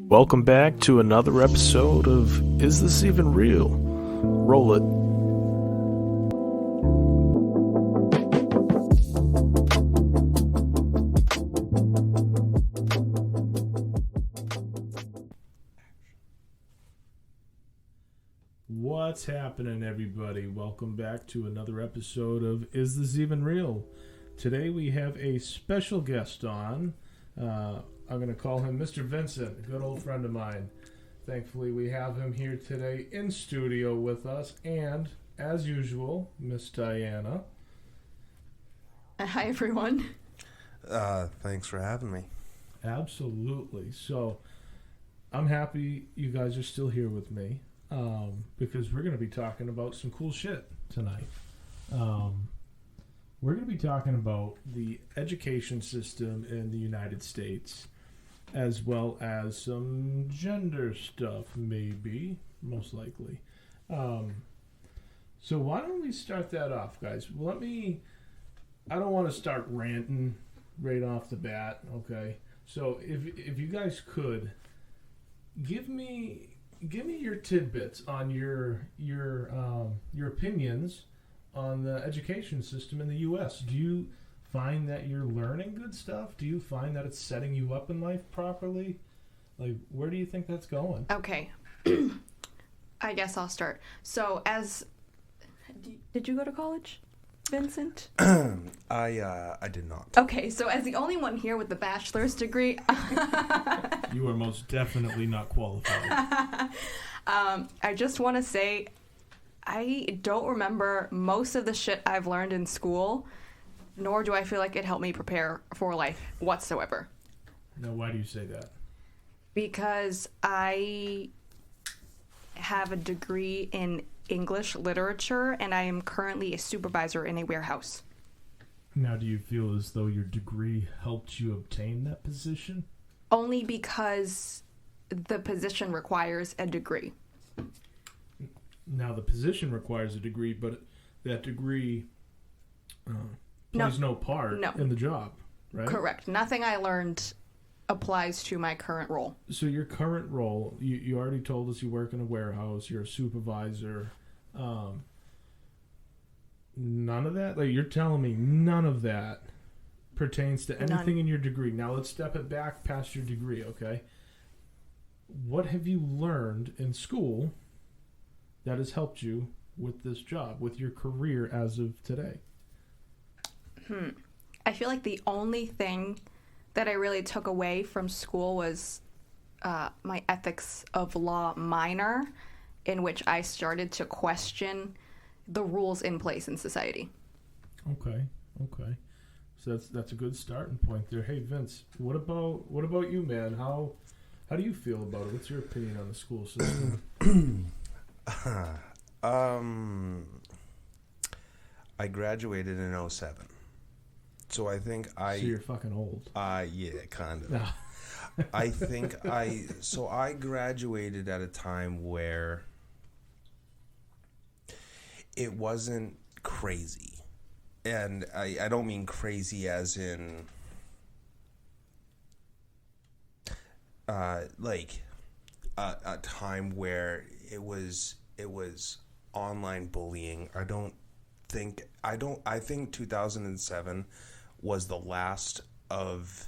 Welcome back to another episode of Is This Even Real? Roll it. What's happening, everybody? Welcome back to another episode of Is This Even Real? Today we have a special guest on. I'm going to call him Mr. Vincent, a good old friend of mine. Thankfully, we have him here today in studio with us. And, as usual, Miss Diana. Hi, everyone. Thanks for having me. Absolutely. So, I'm happy you guys are still here with me because we're going to be talking about some cool shit tonight. We're going to be talking about the education system in the United States, as well as some gender stuff, maybe, most likely. So why don't we start that off, guys? I don't want to start ranting right off the bat, okay? So if you guys could, give me your tidbits on your opinions on the education system in the U.S. Do you find that you're learning good stuff? Do you find that it's setting you up in life properly? Like, where do you think that's going? Okay. I guess I'll start. So, did you go to college, Vincent? I did not. Okay, so as the only one here with the bachelor's degree... You are most definitely not qualified. I just want to say, I don't remember most of the shit I've learned in school, nor do I feel like it helped me prepare for life whatsoever. Now, why do you say that? Because I have a degree in English literature, and I am currently a supervisor in a warehouse. Now, do you feel as though your degree helped you obtain that position? Only because the position requires a degree. Now, the position requires a degree, but that degree plays no part in the job, right? Correct. Nothing I learned applies to my current role. So your current role, you already told us you work in a warehouse, you're a supervisor. None of that? Like, you're telling me none of that pertains to anything in your degree. Now, let's step it back past your degree, okay? What have you learned in school that has helped you with this job, with your career as of today? I feel like the only thing that I really took away from school was my ethics of law minor, in which I started to question the rules in place in society. Okay. So that's a good starting point there. Hey, Vince, what about you, man? How do you feel about it? What's your opinion on the school system? I graduated in 2007. So I think So you're fucking old. Yeah, kind of. I graduated at a time where it wasn't crazy. And I don't mean crazy as in like a time where it was online bullying. I think 2007 was the last of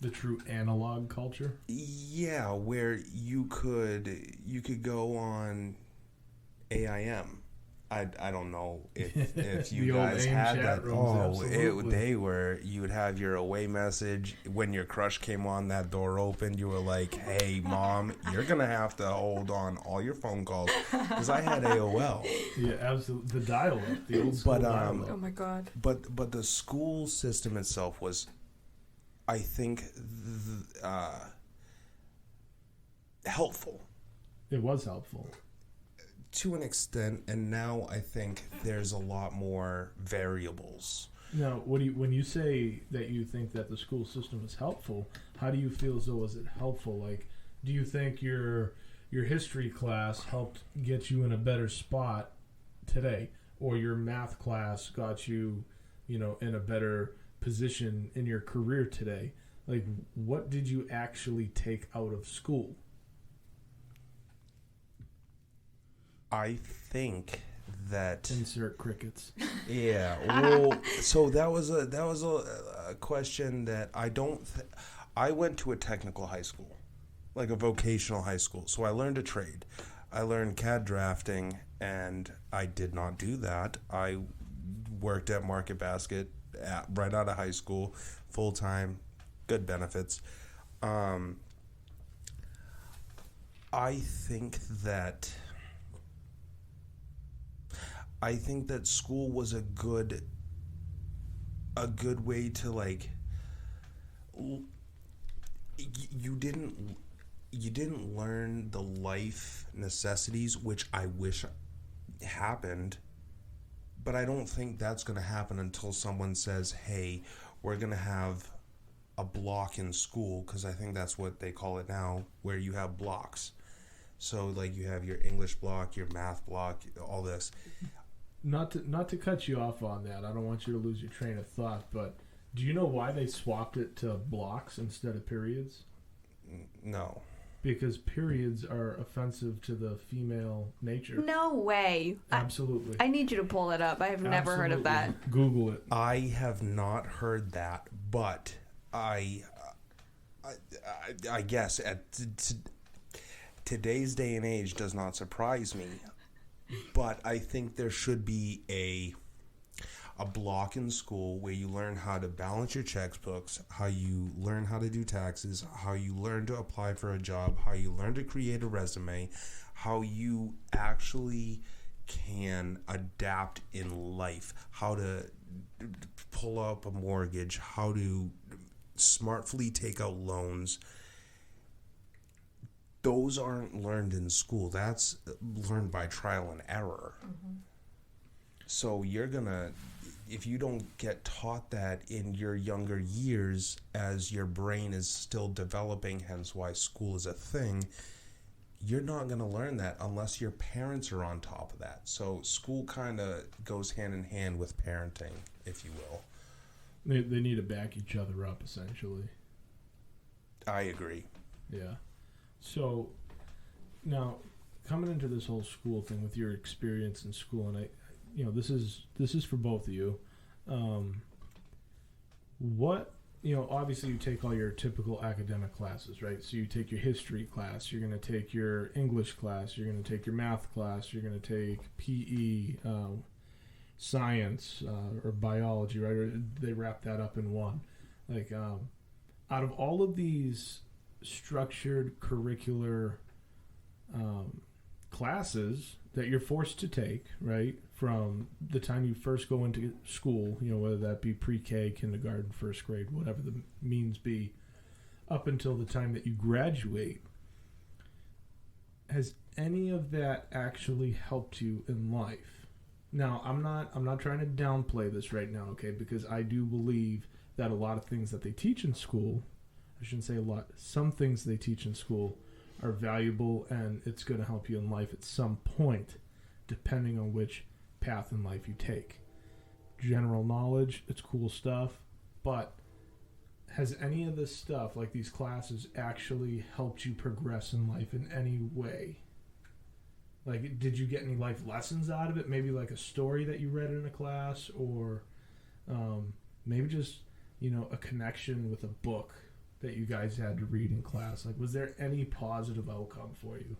the true analog culture. Yeah, where you could go on AIM. I don't know if you guys had that. You would have your away message when your crush came on, that door opened. You were like, "Hey, mom, you're gonna have to hold on all your phone calls," because I had AOL. Yeah, absolutely. The dial-up, the old school dial-up. Oh my god. But the school system itself was, I think, helpful. It was helpful. To an extent, and now I think there's a lot more variables. Now, when you say that you think that the school system is helpful, how do you feel as though is it helpful? Like, do you think your history class helped get you in a better spot today, or your math class got you, in a better position in your career today? Like, what did you actually take out of school? I think that insert crickets. Yeah. Well, so that was a question that I went to a technical high school, like a vocational high school. So I learned a trade. I learned CAD drafting, and I did not do that. I worked at Market Basket right out of high school, full time, good benefits. I think that school was a good way to, like, you didn't learn the life necessities, which I wish happened, but I don't think that's going to happen until someone says, hey, we're going to have a block in school, because I think that's what they call it now, where you have blocks. So, like, you have your English block, your math block, all this. Not to cut you off on that, I don't want you to lose your train of thought, but do you know why they swapped it to blocks instead of periods? No. Because periods are offensive to the female nature. No way. Absolutely. I need you to pull it up. I have never heard of that. Google it. I have not heard that, but I guess at today's day and age does not surprise me. But I think there should be a block in school where you learn how to balance your checkbooks, how you learn how to do taxes, how you learn to apply for a job, how you learn to create a resume, how you actually can adapt in life, how to pull up a mortgage, how to smartly take out loans. Those aren't learned in school. That's learned by trial and error. Mm-hmm. So if you don't get taught that in your younger years as your brain is still developing, hence why school is a thing, you're not going to learn that unless your parents are on top of that. So school kind of goes hand in hand with parenting, if you will. They need to back each other up, essentially. I agree. Yeah. So, now, coming into this whole school thing with your experience in school, and this is for both of you. Obviously you take all your typical academic classes, right? So you take your history class, you're going to take your English class, you're going to take your math class, you're going to take PE, science, or biology, right? Or they wrap that up in one. Like, out of all of these structured curricular classes that you're forced to take, right, from the time you first go into school, whether that be pre-K, kindergarten, first grade, whatever the means be, up until the time that you graduate, has any of that actually helped you in life? Now, I'm not trying to downplay this right now, okay, because I do believe that a lot of things that they teach in school, I shouldn't say a lot, some things they teach in school are valuable, and it's going to help you in life at some point, depending on which path in life you take. General knowledge, it's cool stuff, but has any of this stuff, like these classes, actually helped you progress in life in any way? Like, did you get any life lessons out of it? Maybe like a story that you read in a class, or maybe just, a connection with a book that you guys had to read in class. Like, was there any positive outcome for you?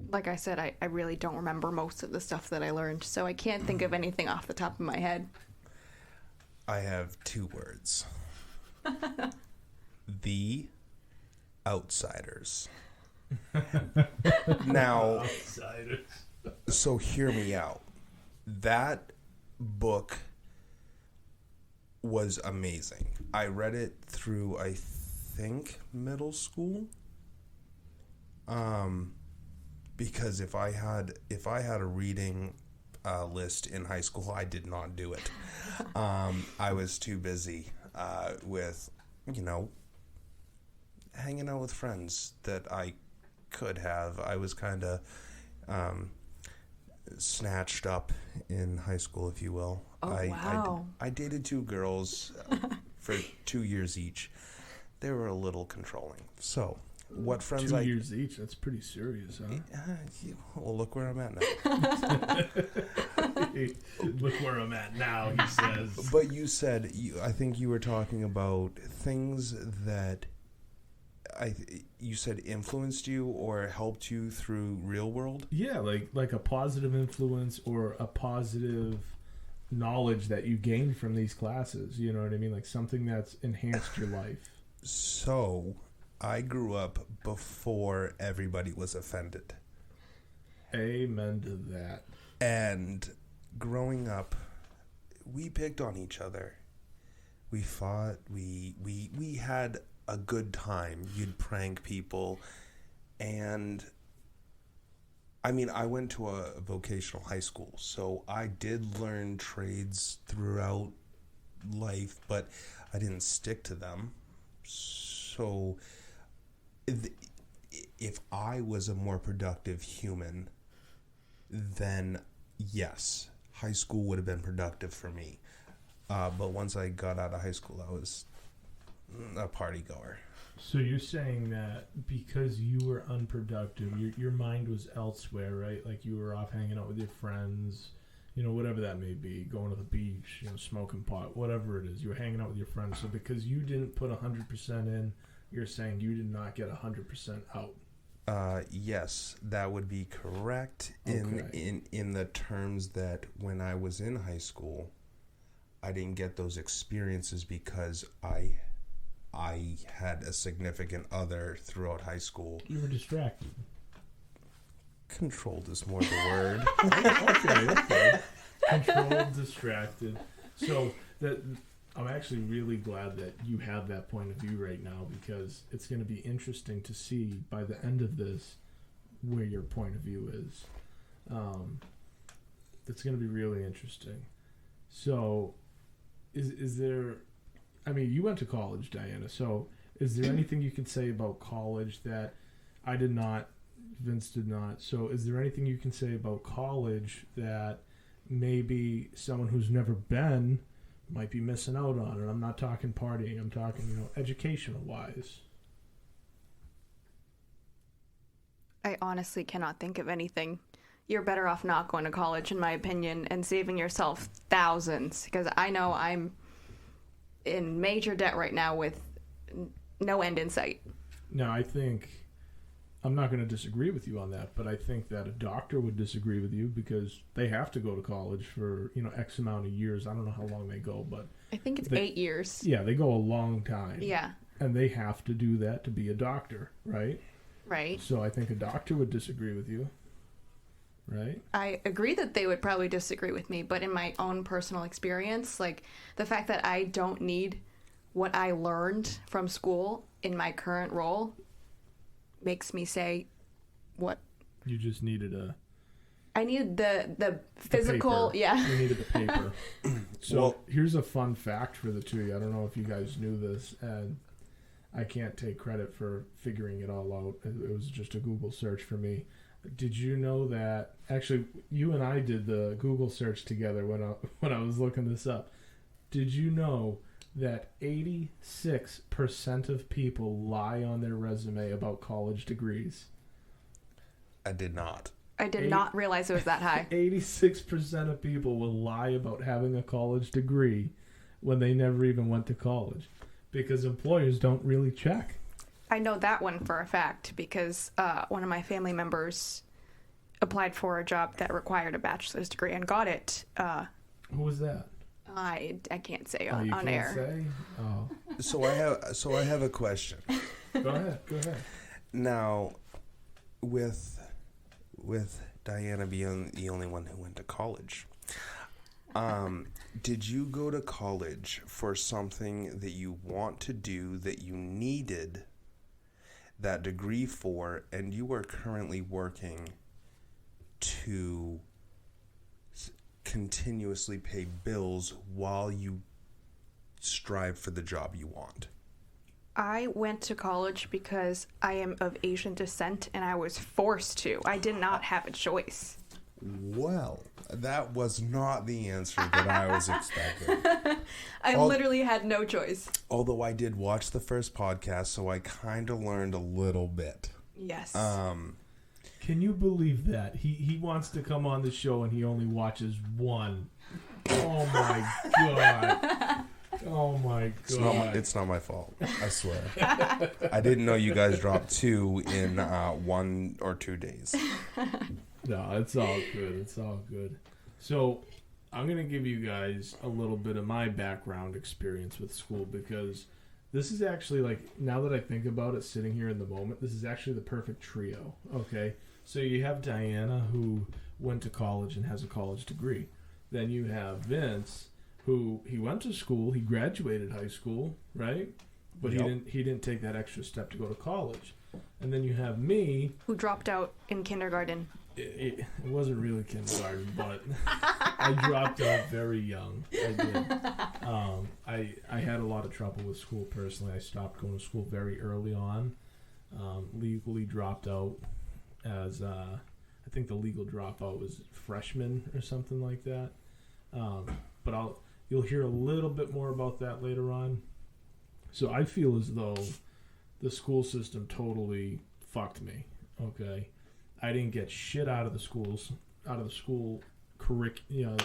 Like I said, I really don't remember most of the stuff that I learned, so I can't think of anything off the top of my head. I have 2 words. The Outsiders. Now, Outsiders. So hear me out. That book was amazing. I read it through, I think, middle school. Because if I had a reading list in high school, I did not do it. I was too busy with, hanging out with friends that I could have. I was kind of snatched up in high school, if you will. Oh, wow. I dated 2 girls for 2 years each. They were a little controlling. So, what friends 2 years each? That's pretty serious, huh? Well, look where I'm at now. Look where I'm at now, he says. But you said, I think you were talking about things that you said influenced you or helped you through real world? Yeah, like a positive influence or a positive knowledge that you gained from these classes. You know what I mean? Like something that's enhanced your life. So, I grew up before everybody was offended. Amen to that. And growing up, we picked on each other. We fought. We had a good time. You'd prank people. And I mean, I went to a vocational high school, so I did learn trades throughout life, but I didn't stick to them. So if I was a more productive human, then yes, high school would have been productive for me. But once I got out of high school, I was a party goer. So you're saying that because you were unproductive, your mind was elsewhere, right? Like you were off hanging out with your friends, you know, whatever that may be, going to the beach, you know, smoking pot, whatever it is. You were hanging out with your friends. So because you didn't put 100% in, you're saying you did not get 100% out. Yes, that would be correct in the terms that when I was in high school, I didn't get those experiences because I had a significant other throughout high school. You were distracted. Controlled is more the word. Okay. Controlled, distracted. So that I'm actually really glad that you have that point of view right now, because it's going to be interesting to see by the end of this where your point of view is. It's going to be really interesting. So is there, I mean, you went to college, Diana, so is there anything you can say about college that I did not, Vince did not? So is there anything you can say about college that maybe someone who's never been might be missing out on? And I'm not talking partying, I'm talking, you know, educational wise. I honestly cannot think of anything. You're better off not going to college, in my opinion, and saving yourself thousands, because I know I'm in major debt right now with no end in sight. Now, I think, I'm not going to disagree with you on that, but I think that a doctor would disagree with you because they have to go to college for, you know, X amount of years. I don't know how long they go, but I think it's 8 years. Yeah, they go a long time. Yeah. And they have to do that to be a doctor, right? Right. So I think a doctor would disagree with you, right? I agree that they would probably disagree with me, but in my own personal experience, like the fact that I don't need what I learned from school in my current role makes me say, what? You just needed I needed the physical, yeah. You needed the paper. So here's a fun fact for the two of you. I don't know if you guys knew this, and I can't take credit for figuring it all out. It was just a Google search for me. Did you know that, actually, you and I did the Google search together when I was looking this up. Did you know that 86% of people lie on their resume about college degrees? I did not. I did not realize it was that high. 86% of people will lie about having a college degree when they never even went to college, because employers don't really check. I know that one for a fact because one of my family members applied for a job that required a bachelor's degree and got it. Who was that? I can't say you on can't air. Say? Oh. So I have a question. Go ahead. Now, with Diana being the only one who went to college, did you go to college for something that you want to do, that you needed that degree for, and you are currently working to continuously pay bills while you strive for the job you want? I went to college because I am of Asian descent and I was forced to. I did not have a choice. Well, That was not the answer that I was expecting. I literally had no choice. Although I did watch the first podcast, so I kind of learned a little bit. Yes. Can you believe that? He wants to come on the show and he only watches one. Oh my God. Oh my God. It's not my fault. I swear. I didn't know you guys dropped 2 in 1 or 2 days. No, it's all good. It's all good. So, I'm going to give you guys a little bit of my background experience with school because this is actually, like, now that I think about it, sitting here in the moment, this is actually the perfect trio, okay? So, you have Diana, who went to college and has a college degree. Then you have Vince, who he went to school, he graduated high school, right? But Yep. he didn't take that extra step to go to college. And then you have me, Who dropped out in kindergarten. It wasn't really kindergarten, but I dropped out very young. I did. I had a lot of trouble with school personally. I stopped going to school very early on. Legally dropped out as I think the legal dropout was freshman or something like that. But you'll hear a little bit more about that later on. So I feel as though the school system totally fucked me. Okay. I didn't get shit out of the school curriculum.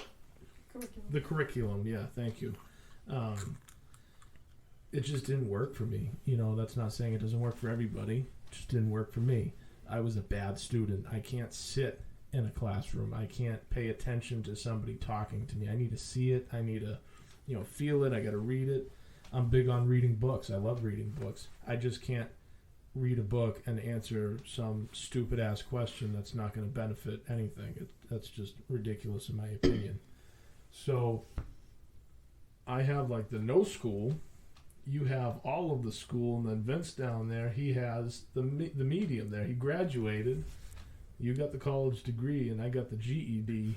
The curriculum, yeah, thank you. It just didn't work for me. That's not saying it doesn't work for everybody. It just didn't work for me. I was a bad student. I can't sit in a classroom. I can't pay attention to somebody talking to me. I need to see it. I need to, feel it. I got to read it. I'm big on reading books. I love reading books. I just can't read a book and answer some stupid ass question that's not going to benefit anything. That's just ridiculous in my opinion. So I have like the no school, you have all of the school, and then Vince down there, he has the medium there. He graduated, you got the college degree, and I got the GED.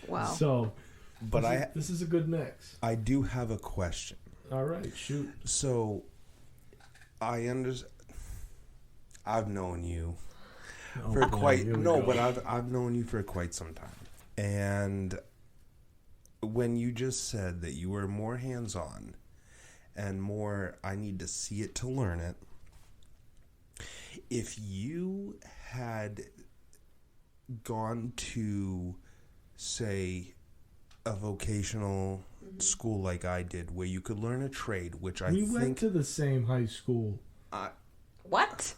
Wow. So But this is a good mix. I do have a question. All right, shoot. So I understand. I've known you for I've known you for quite some time. And when you just said that you were more hands-on and more, I need to see it to learn it. If you had gone to, say, a vocational school like I did, where you could learn a trade, which we went to the same high school. What?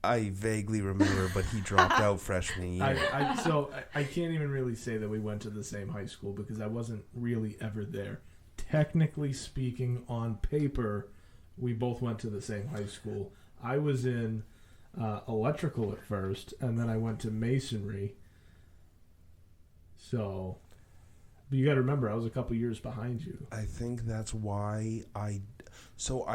I vaguely remember, but he dropped out freshman year. I can't even really say that we went to the same high school because I wasn't really ever there. Technically speaking, on paper, we both went to the same high school. I was in electrical at first, and then I went to masonry. So, but you got to remember, I was a couple years behind you. I think that's why I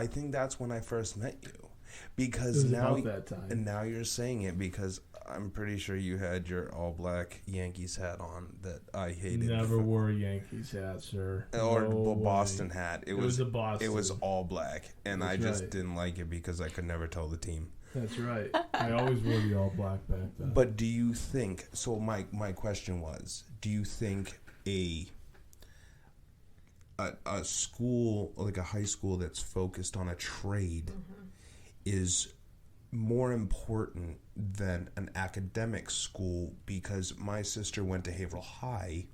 think that's when I first met you. Because now, about that time. And now you're saying it because I'm pretty sure you had your all-black Yankees hat on that I hated. Never wore a Yankees hat, sir. Or Boston hat. It was a Boston. It was all black, and I just didn't like it because I could never tell the team. That's right. I always wore the all black back then. But do you think? So my question was: do you think a school, like a high school that's focused on a trade, is more important than an academic school? Because my sister went to Haverhill High,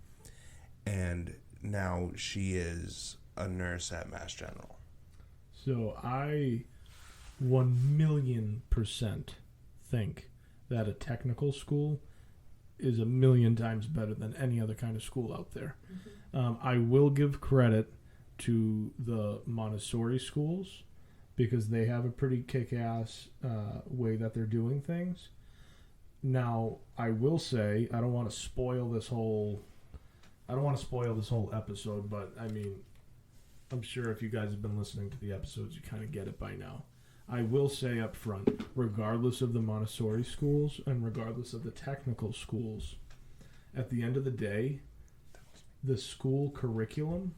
and now she is a nurse at Mass General. So I 1,000,000% think that a technical school is 1,000,000 times better than any other kind of school out there. I will give credit to the Montessori schools because they have a pretty kick-ass way that they're doing things. Now, I will say, I don't want to spoil this whole episode, but I mean, I'm sure if you guys have been listening to the episodes, you kind of get it by now. I will say up front, regardless of the Montessori schools and regardless of the technical schools, at the end of the day, the school curriculum,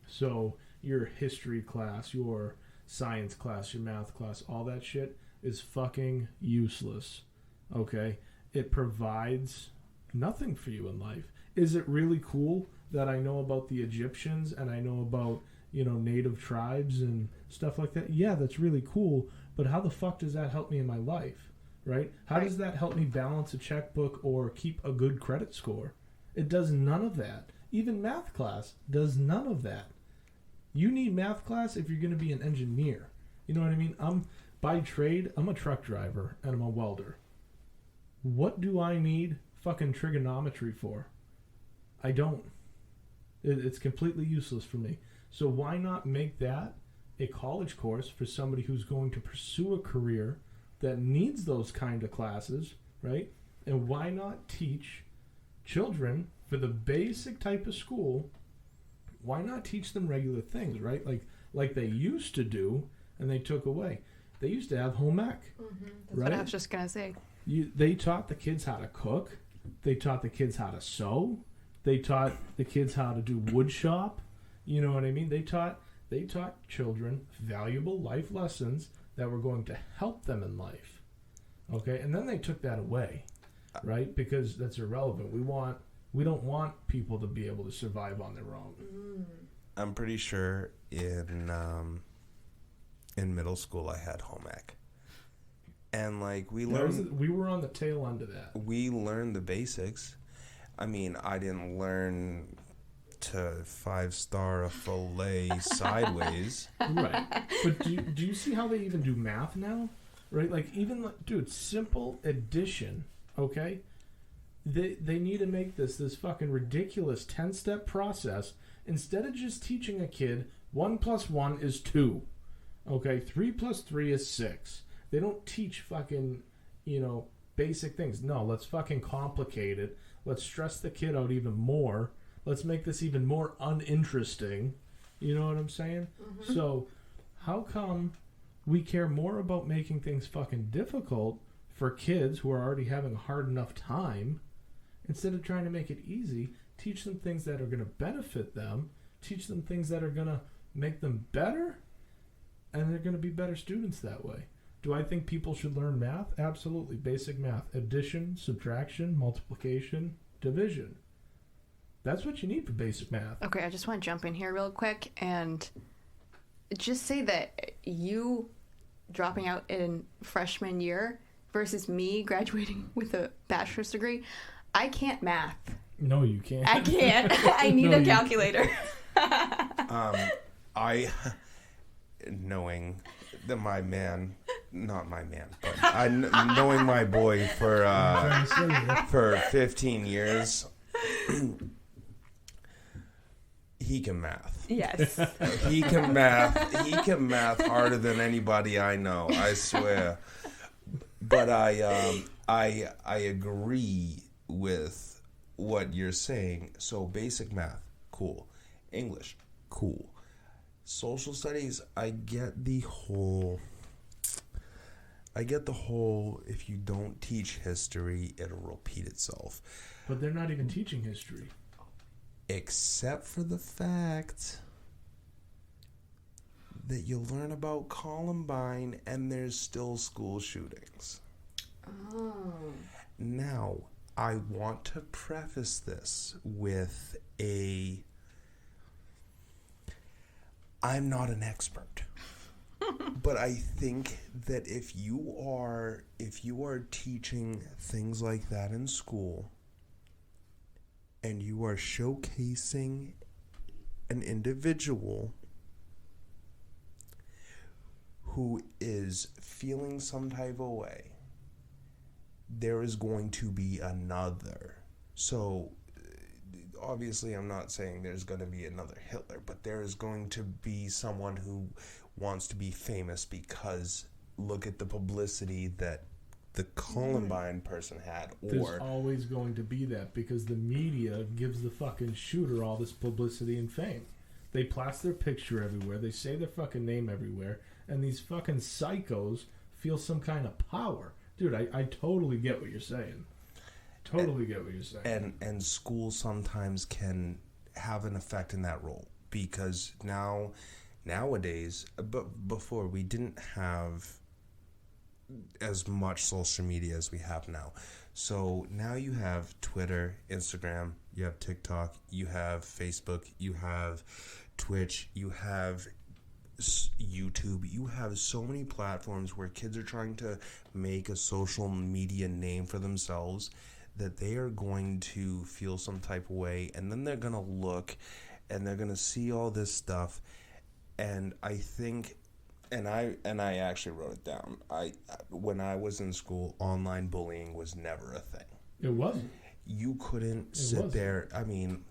so your history class, your science class, your math class, all that shit is fucking useless. Okay? it provides nothing for you in life. Is it really cool that I know about the Egyptians and I know about, native tribes and stuff like that? Yeah, that's really cool, but how the fuck does that help me in my life, right? How does that help me balance a checkbook or keep a good credit score? It does none of that. Even math class does none of that. You need math class if you're going to be an engineer. You know what I mean? By trade, I'm a truck driver and I'm a welder. What do I need fucking trigonometry for? I don't. It's completely useless for me. So why not make that a college course for somebody who's going to pursue a career that needs those kind of classes, right? And why not teach children for the basic type of school? Why not teach them regular things, right? Like they used to do, and they took away. They used to have home ec. Mm-hmm. That's right? What I was just gonna say. They taught the kids how to cook. They taught the kids how to sew. They taught the kids how to do wood shop. You know what I mean? They taught children valuable life lessons that were going to help them in life. Okay? And then they took that away, right? Because that's irrelevant. We don't want people to be able to survive on their own. I'm pretty sure in middle school I had home ec. And we learned... We were on the tail end of that. We learned the basics. I mean, I didn't learn to 5-star a filet sideways. Right. But do you see how they even do math now? Right? Dude, simple addition, okay? They need to make this fucking ridiculous 10-step process instead of just teaching a kid 1 + 1 is 2. Okay? 3 + 3 is 6. They don't teach fucking, basic things. No, let's fucking complicate it. Let's stress the kid out even more. Let's make this even more uninteresting. You know what I'm saying? Mm-hmm. So, how come we care more about making things fucking difficult for kids who are already having a hard enough time instead of trying to make it easy? Teach them things that are going to benefit them. Teach them things that are going to make them better. And they're going to be better students that way. Do I think people should learn math? Absolutely. Basic math. Addition, subtraction, multiplication, division. That's what you need for basic math. Okay, I just want to jump in here real quick and just say that you dropping out in freshman year versus me graduating with a bachelor's degree, I can't math. No, you can't. I can't. I need a calculator. Knowing that my man, not my man, but knowing my boy for 15 years, he can math. Yes. He can math. He can math harder than anybody I know, I swear. But I agree with what you're saying. So basic math, cool. English, cool. Social studies, I get the whole if you don't teach history, it'll repeat itself. But they're not even teaching history. Except for the fact that you learn about Columbine and there's still school shootings. Oh. Now, I want to preface this with I'm not an expert. But I think that if you are teaching things like that in school and you are showcasing an individual who is feeling some type of way, there is going to be another. So obviously I'm not saying there's going to be another Hitler, but there is going to be someone who wants to be famous because look at the publicity that the Columbine person had. There's always going to be that because the media gives the fucking shooter all this publicity and fame. They plaster their picture everywhere. They say their fucking name everywhere. And these fucking psychos feel some kind of power. Dude, I totally get what you're saying. Totally get what you're saying. And school sometimes can have an effect in that role because nowadays, but before we didn't have as much social media as we have now. So now you have Twitter, Instagram, you have TikTok, you have Facebook, you have Twitch, you have YouTube. You have so many platforms where kids are trying to make a social media name for themselves that they are going to feel some type of way, and then they're going to look and they're going to see all this stuff. And I think, and I actually wrote it down. When I was in school, online bullying was never a thing. It wasn't. You couldn't sit there. I mean,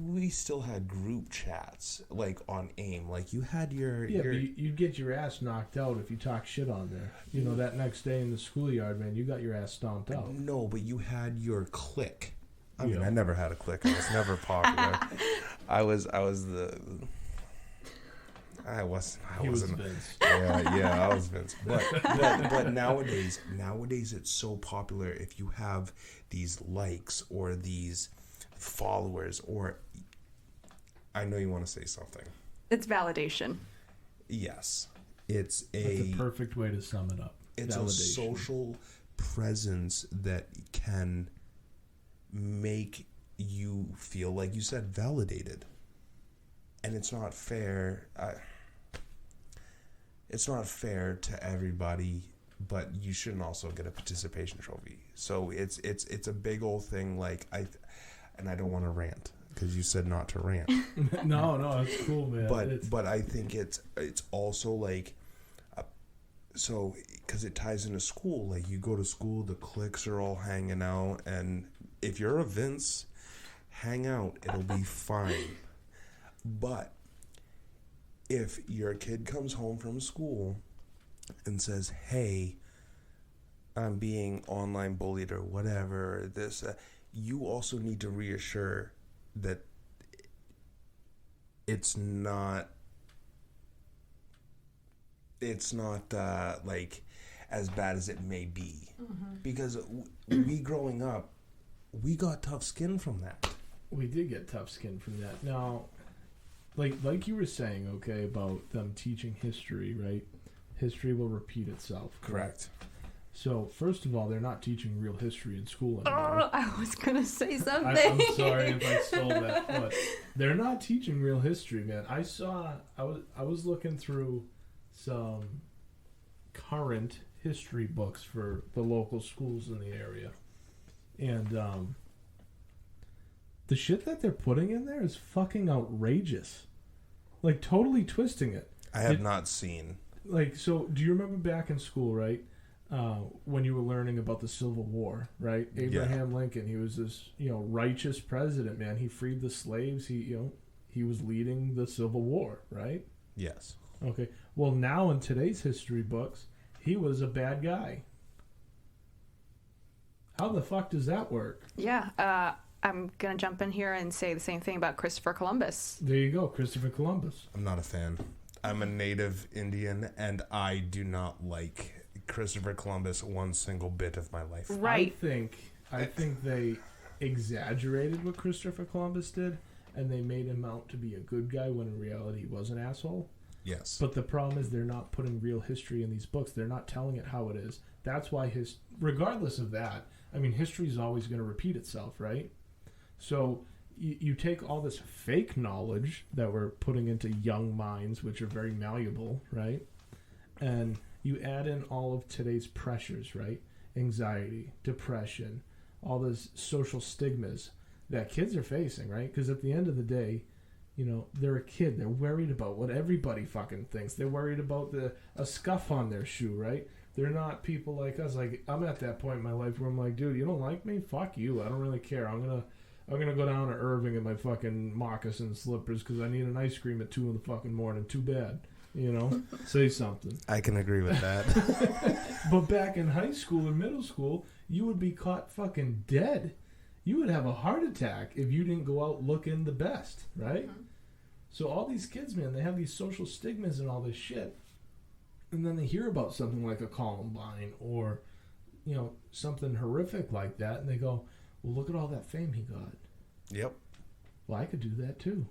we still had group chats like on AIM. Like you had your but you'd get your ass knocked out if you talk shit on there. You know, that next day in the schoolyard, man, you got your ass stomped out. No, but you had your clique. I mean, I never had a clique. I was never popular. I wasn't. He was Vince. Yeah, I was Vince. But nowadays it's so popular. If you have these likes or these followers, or I know you want to say something. It's validation. Yes, that's a perfect way to sum it up. It's validation. A social presence that can make you feel, like you said, validated. And it's not fair. It's not fair to everybody, but you shouldn't also get a participation trophy. So it's a big old thing. Like and I don't want to rant because you said not to rant. No, it's cool, man. But I think it's also like, so because it ties into school. Like you go to school, the cliques are all hanging out, and if you're a Vince, hang out. It'll be fine. But if your kid comes home from school and says, "Hey, I'm being online bullied," or whatever, or this, you also need to reassure that it's not like as bad as it may be. Mm-hmm. Because we growing up, we got tough skin from that. We did get tough skin from that. Now, like you were saying, okay, about them teaching history, right? History will repeat itself. Correct. So, first of all, they're not teaching real history in school anymore. Oh, I was going to say something. I'm sorry if I stole that, but they're not teaching real history, man. I was looking through some current history books for the local schools in the area. And the shit that they're putting in there is fucking outrageous. Like, totally twisting it. I have not seen. Like, so, do you remember back in school, right? When you were learning about the Civil War, right? Abraham Lincoln, he was this, righteous president, man. He freed the slaves. He was leading the Civil War, right? Yes. Okay. Well, now in today's history books, he was a bad guy. How the fuck does that work? Yeah. I'm going to jump in here and say the same thing about Christopher Columbus. There you go, Christopher Columbus. I'm not a fan. I'm a native Indian, and I do not like Christopher Columbus one single bit of my life. Right. I think they exaggerated what Christopher Columbus did, and they made him out to be a good guy when in reality he was an asshole. Yes. But the problem is they're not putting real history in these books. They're not telling it how it is. That's why regardless of that, I mean, history is always going to repeat itself, right? So you take all this fake knowledge that we're putting into young minds, which are very malleable, right? And you add in all of today's pressures, right? Anxiety, depression, all those social stigmas that kids are facing, right? Because at the end of the day, they're a kid. They're worried about what everybody fucking thinks. They're worried about a scuff on their shoe, right? They're not people like us. Like, I'm at that point in my life where I'm like, dude, you don't like me? Fuck you. I don't really care. I'm gonna go down to Irving in my fucking moccasin slippers because I need an ice cream at 2 in the fucking morning. Too bad. Say something. I can agree with that. But back in high school or middle school, you would be caught fucking dead. You would have a heart attack if you didn't go out looking the best, right? Mm-hmm. So all these kids, man, they have these social stigmas and all this shit. And then they hear about something like a Columbine or, something horrific like that, and they go, well, look at all that fame he got. Yep. Well, I could do that too.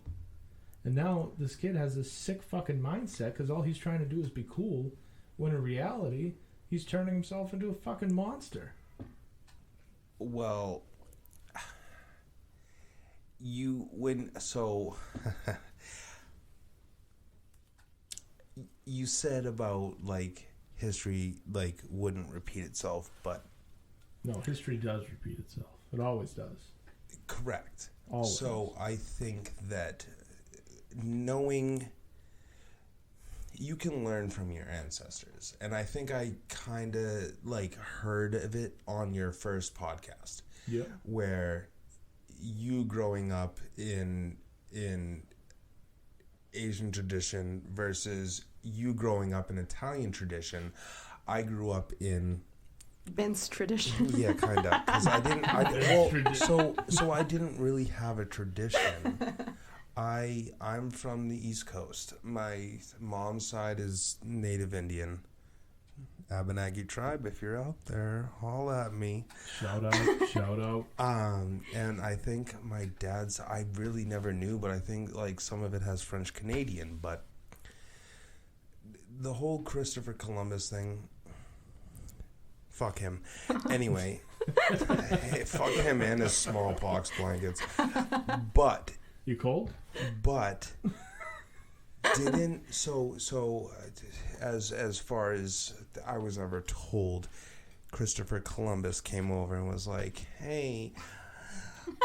And now this kid has this sick fucking mindset because all he's trying to do is be cool when in reality, he's turning himself into a fucking monster. Well, you said about like history like wouldn't repeat itself, but no, history does repeat itself. It always does. Correct. Always. So I think that knowing you can learn from your ancestors, and I think I kind of like heard of it on your first podcast. Yeah. Where you growing up in Asian tradition versus you growing up in Italian tradition. I grew up in Vince tradition. Yeah, kind of. Because so I didn't really have a tradition. I'm from the East Coast. My mom's side is Native Indian. Abenaki tribe, if you're out there, holla at me. Shout out. And I think my dad's, I really never knew, but I think like some of it has French Canadian, but the whole Christopher Columbus thing, fuck him. Anyway, fuck him and his smallpox blankets. But you cold? But didn't as far as I was ever told, Christopher Columbus came over and was like, "Hey,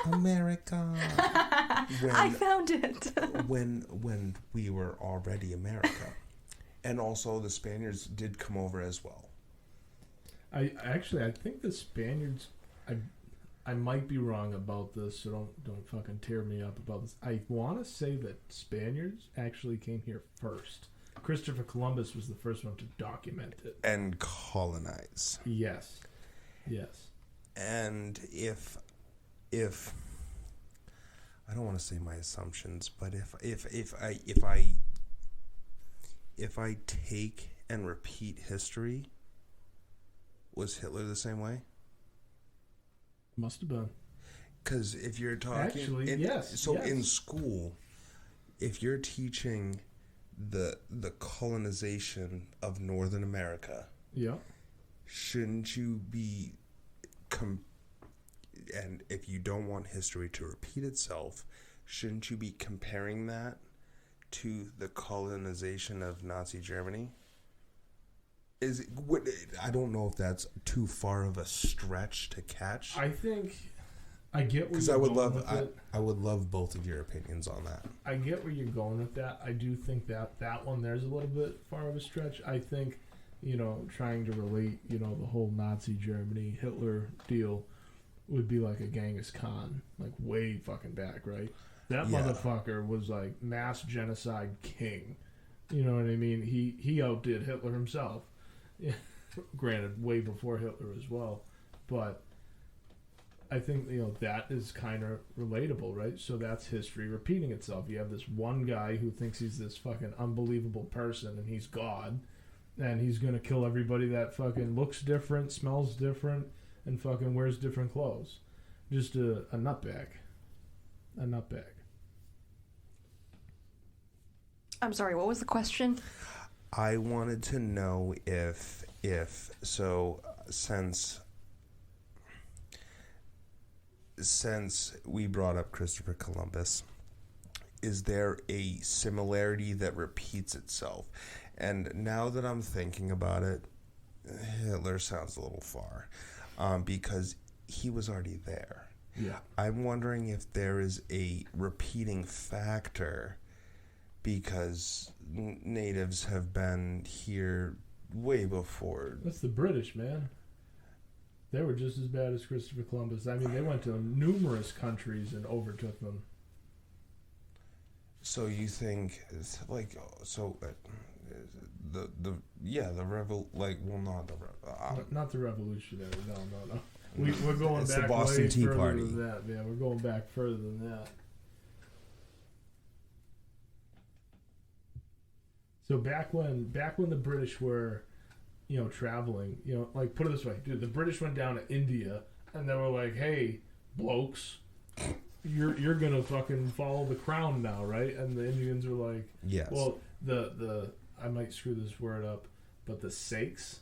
America." I found it. when we were already America. And also the Spaniards did come over as well. I think the Spaniards, I might be wrong about this, so don't fucking tear me up about this. I want to say that Spaniards actually came here first. Christopher Columbus was the first one to document it. And colonize. Yes. And if I don't want to say my assumptions, but if I take and repeat history, was Hitler the same way? Must have been. Because if you're talking... Actually, yes. So in school, if you're teaching the colonization of Northern America, yeah, shouldn't you be... and if you don't want history to repeat itself, shouldn't you be comparing that to the colonization of Nazi Germany? I don't know if that's too far of a stretch to catch. I think I get where you're going with it. I would love both of your opinions on that. I get where you're going with that. I do think that one there's a little bit far of a stretch. I think, trying to relate, the whole Nazi Germany Hitler deal would be like a Genghis Khan, like way fucking back, right? That motherfucker was like mass genocide king. You know what I mean? He outdid Hitler himself. Yeah, granted, way before Hitler as well. But I think, that is kind of relatable, right? So that's history repeating itself. You have this one guy who thinks he's this fucking unbelievable person and he's God. And he's going to kill everybody that fucking looks different, smells different, and fucking wears different clothes. Just a nutbag. A nutbag. I'm sorry, what was the question? I wanted to know if since we brought up Christopher Columbus, is there a similarity that repeats itself? And now that I'm thinking about it, Hitler sounds a little far, because he was already there. Yeah. I'm wondering if there is a repeating factor because natives have been here way before. That's the British, man. They were just as bad as Christopher Columbus. I mean, they went to numerous countries and overtook them. So you think, like, not the revolutionary. No. We're going back the Boston way Tea further Party. than that. Yeah, we're going back further than that. So back when the British were, traveling, like put it this way, dude, the British went down to India and they were like, "Hey, blokes, you're gonna fucking follow the crown now, right?" And the Indians were like, "Yes." Well, the I might screw this word up, but the Sikhs,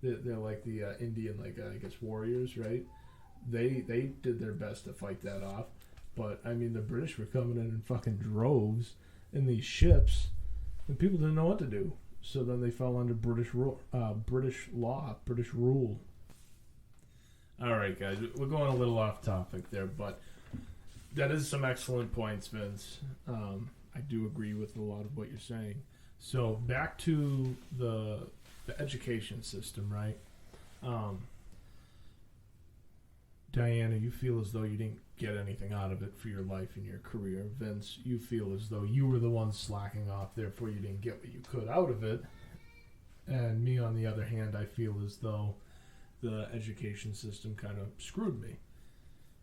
they're like the Indian, like I guess warriors, right? They did their best to fight that off, but I mean the British were coming in fucking droves in these ships, and people didn't know what to do. So then they fell under British law, British rule. All right, guys, we're going a little off topic there, but that is some excellent points, Vince. I do agree with a lot of what you're saying. So back to the education system, right? Diana, you feel as though you didn't get anything out of it for your life and your career. Vince, you feel as though you were the one slacking off, therefore you didn't get what you could out of it. And me, on the other hand, I feel as though the education system kind of screwed me.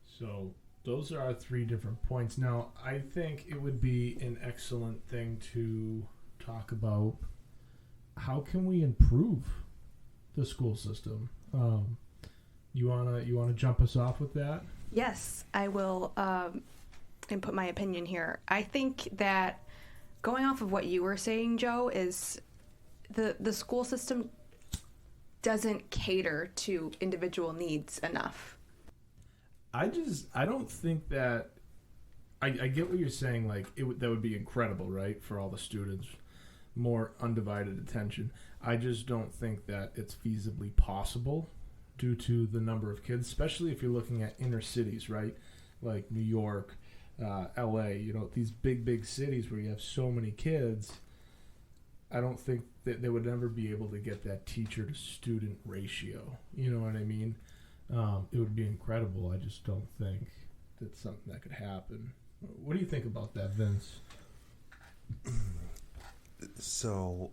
So those are our 3 different points. Now, I think it would be an excellent thing to talk about how can we improve the school system. You wanna jump us off with that? Yes, I will input my opinion here. I think that going off of what you were saying, Joe, is the school system doesn't cater to individual needs enough. I don't think that I get what you're saying. Like that would be incredible, right, for all the students, more undivided attention. I just don't think that it's feasibly possible due to the number of kids, especially if you're looking at inner cities, right? Like New York, LA, these big cities where you have so many kids. I don't think that they would ever be able to get that teacher to student ratio. You know what I mean? It would be incredible. I just don't think that's something that could happen. What do you think about that, Vince? So,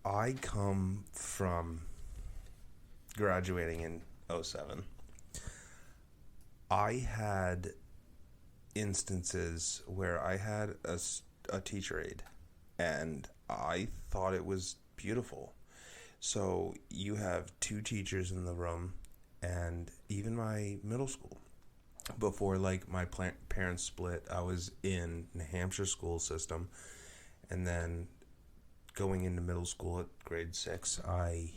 I come from graduating in 2007. I had instances where I had a teacher aide, and I thought it was beautiful. So you have 2 teachers in the room, and even my middle school, before like my parents split, I was in New Hampshire school system, and then going into middle school at grade 6, I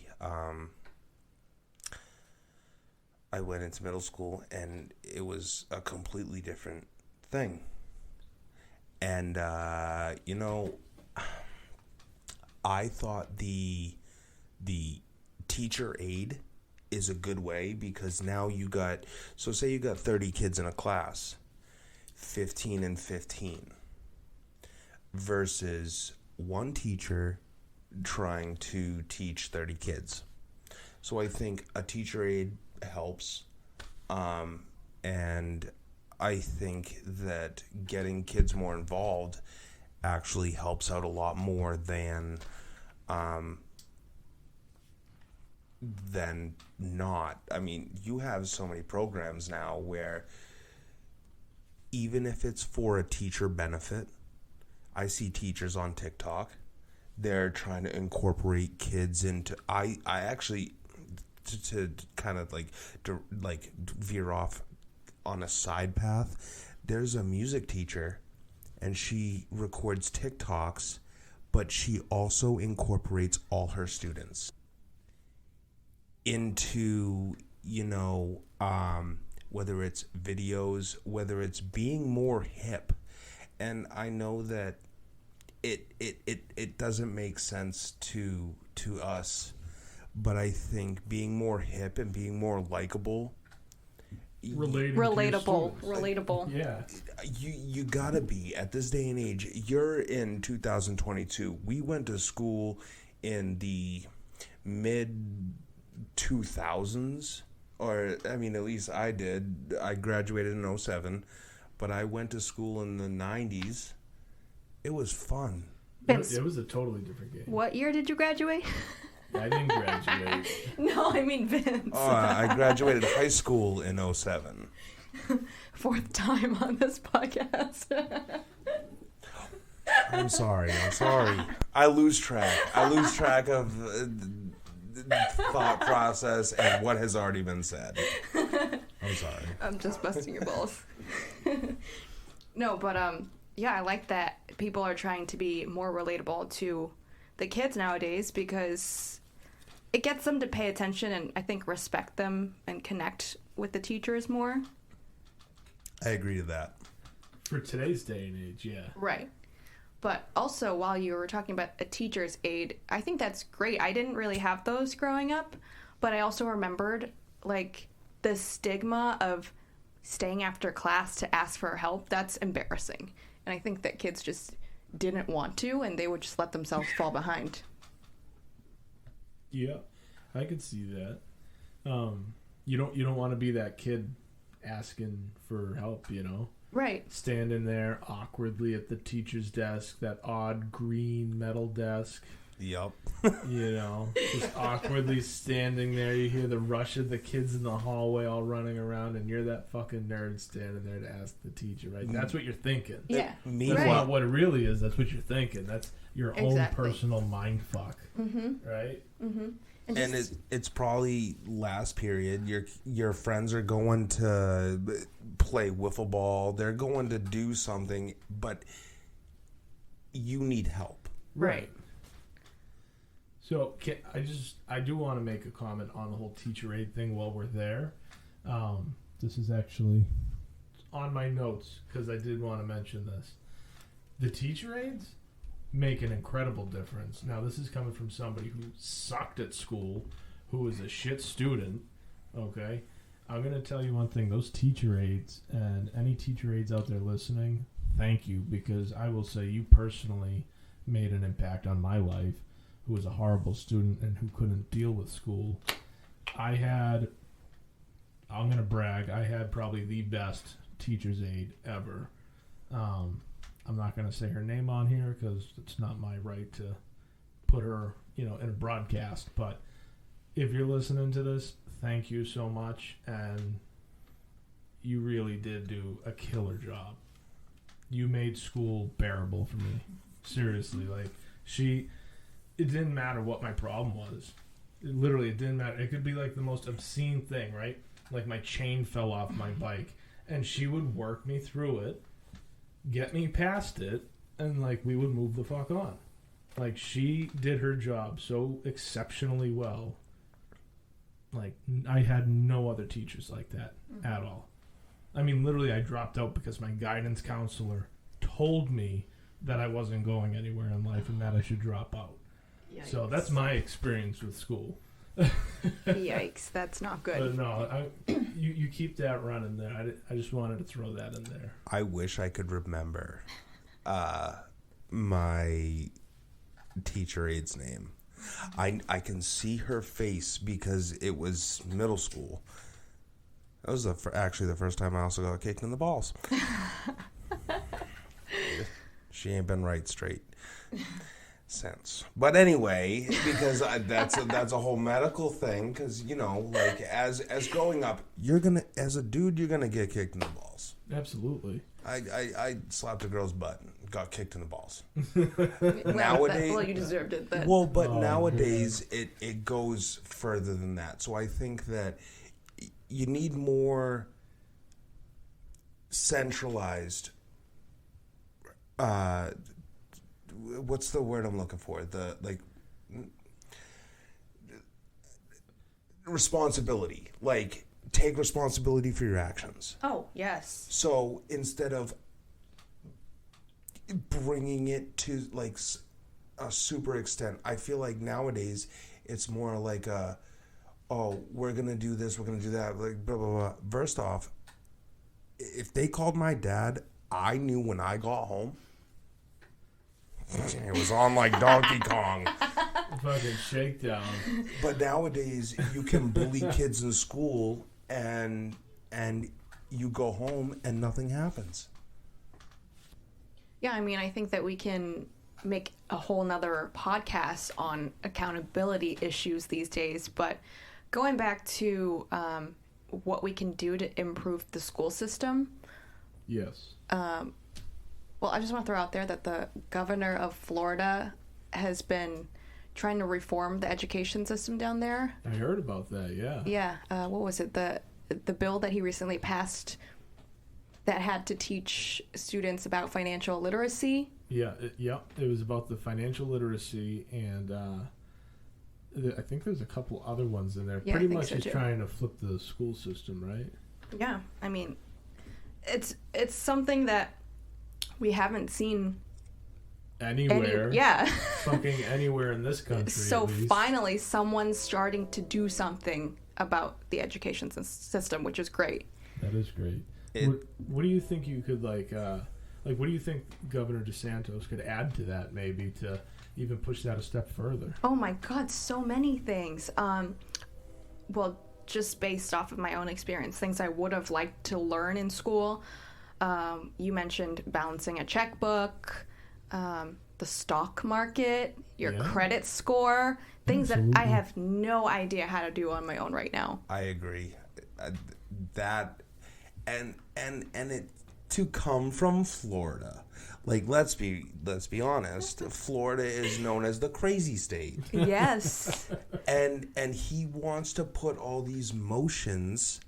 went into middle school, and it was a completely different thing. And I thought the teacher aide is a good way, because now say you got 30 kids in a class, 15 and 15, versus one teacher trying to teach 30 kids. So I think a teacher aide helps, and I think that getting kids more involved actually helps out a lot more than not. I mean, you have so many programs now where even if it's for a teacher benefit, I see teachers on TikTok, they're trying to incorporate kids into, I actually, to kind of like veer off on a side path, there's a music teacher, and she records TikToks, but she also incorporates all her students into, whether it's videos, whether it's being more hip. And I know that it doesn't make sense to us, but I think being more hip and being more likable, relatable. Yeah. You gotta be, at this day and age. You're in 2022. We went to school in the mid 2000s, or I mean, at least I did. I graduated in 2007, but I went to school in the 90s. It was fun. Vince, it was a totally different game. what year did you graduate? I didn't graduate. No, I mean Vince. I graduated high school in 2007. 4th time on this podcast. I'm sorry. I lose track of thought process and what has already been said. I'm sorry. I'm just busting your balls. No, but yeah, I like that people are trying to be more relatable to the kids nowadays because it gets them to pay attention and I think respect them and connect with the teachers more. I agree to that. For today's day and age, yeah. Right. But also, while you were talking about a teacher's aide, I think that's great. I didn't really have those growing up, but I also remembered, like, the stigma of staying after class to ask for help. That's embarrassing. And I think that kids just didn't want to, and they would just let themselves fall behind. Yeah, I could see that. You don't want to be that kid asking for help, you know? Right. Standing there awkwardly at the teacher's desk, that odd green metal desk. Yep. You know, just awkwardly standing there. You hear the rush of the kids in the hallway all running around, and you're that fucking nerd standing there to ask the teacher, right? That's what you're thinking. Yeah. That's not what it really is. That's what you're thinking. That's your own personal mind fuck. Mm-hmm. Right? Mm-hmm. And it's probably last period. Your friends are going to play wiffle ball. They're going to do something, but you need help. Right. So I do want to make a comment on the whole teacher aide thing while we're there. This is actually on my notes because I did want to mention this. The teacher aides make an incredible difference. Now, this is coming from somebody who sucked at school, who was a shit student, okay? I'm going to tell you one thing. Those teacher aides, and any teacher aides out there listening, thank you, because I will say you personally made an impact on my life, who was a horrible student and who couldn't deal with school. I'm going to brag, I had probably the best teacher's aide ever. I'm not going to say her name on here because it's not my right to put her, in a broadcast. But if you're listening to this, thank you so much. And you really did do a killer job. You made school bearable for me. Seriously. It didn't matter what my problem was. It didn't matter. It could be like the most obscene thing, right? Like my chain fell off my bike. And she would work me through it, get me past it, and we would move the fuck on. She did her job so exceptionally well. I had no other teachers like that at all. I mean, literally, I dropped out because my guidance counselor told me that I wasn't going anywhere in life and that I should drop out. Yikes. So that's my experience with school. Yikes, that's not good. But no, you keep that running there. I just wanted to throw that in there. I wish I could remember my teacher aide's name. I can see her face because it was middle school. That was actually the first time I also got kicked in the balls. She ain't been right straight since. But anyway, because that's a whole medical thing. Because as growing up, as a dude, you're gonna get kicked in the balls. Absolutely. I slapped a girl's butt and got kicked in the balls. Nowadays, you deserved it then. Well, but nowadays it goes further than that. So I think that you need more centralized. What's the word I'm looking for? Responsibility. Take responsibility for your actions. Oh, yes. So instead of bringing it to a super extent, I feel like nowadays it's more like we're gonna do this, we're gonna do that, blah blah blah. First off, if they called my dad, I knew when I got home. It was on like Donkey Kong. Fucking shakedown. But nowadays you can bully kids in school and you go home and nothing happens. Yeah, I mean, I think that we can make a whole nother podcast on accountability issues these days, but going back to what we can do to improve the school system. Yes. Well, I just want to throw out there that the governor of Florida has been trying to reform the education system down there. I heard about that, yeah. Yeah. What was it? The bill that he recently passed that had to teach students about financial literacy. Yeah, it was about the financial literacy, and I think there's a couple other ones in there. Yeah, Pretty much so he's too. trying to flip the school system, right? Yeah, I mean, it's something that we haven't seen anywhere. Yeah. Fucking anywhere in this country. So finally, someone's starting to do something about the education system, which is great. That is great. What do you think you could what do you think Governor DeSantis could add to that, maybe, to even push that a step further? Oh my God, so many things. Well, just based off of my own experience, things I would have liked to learn in school. You mentioned balancing a checkbook, the stock market, your credit score, things Absolutely. That I have no idea how to do on my own right now. I agree. That and it to come from Florida. Like, let's be honest, Florida is known as the crazy state. Yes. And he wants to put all these motions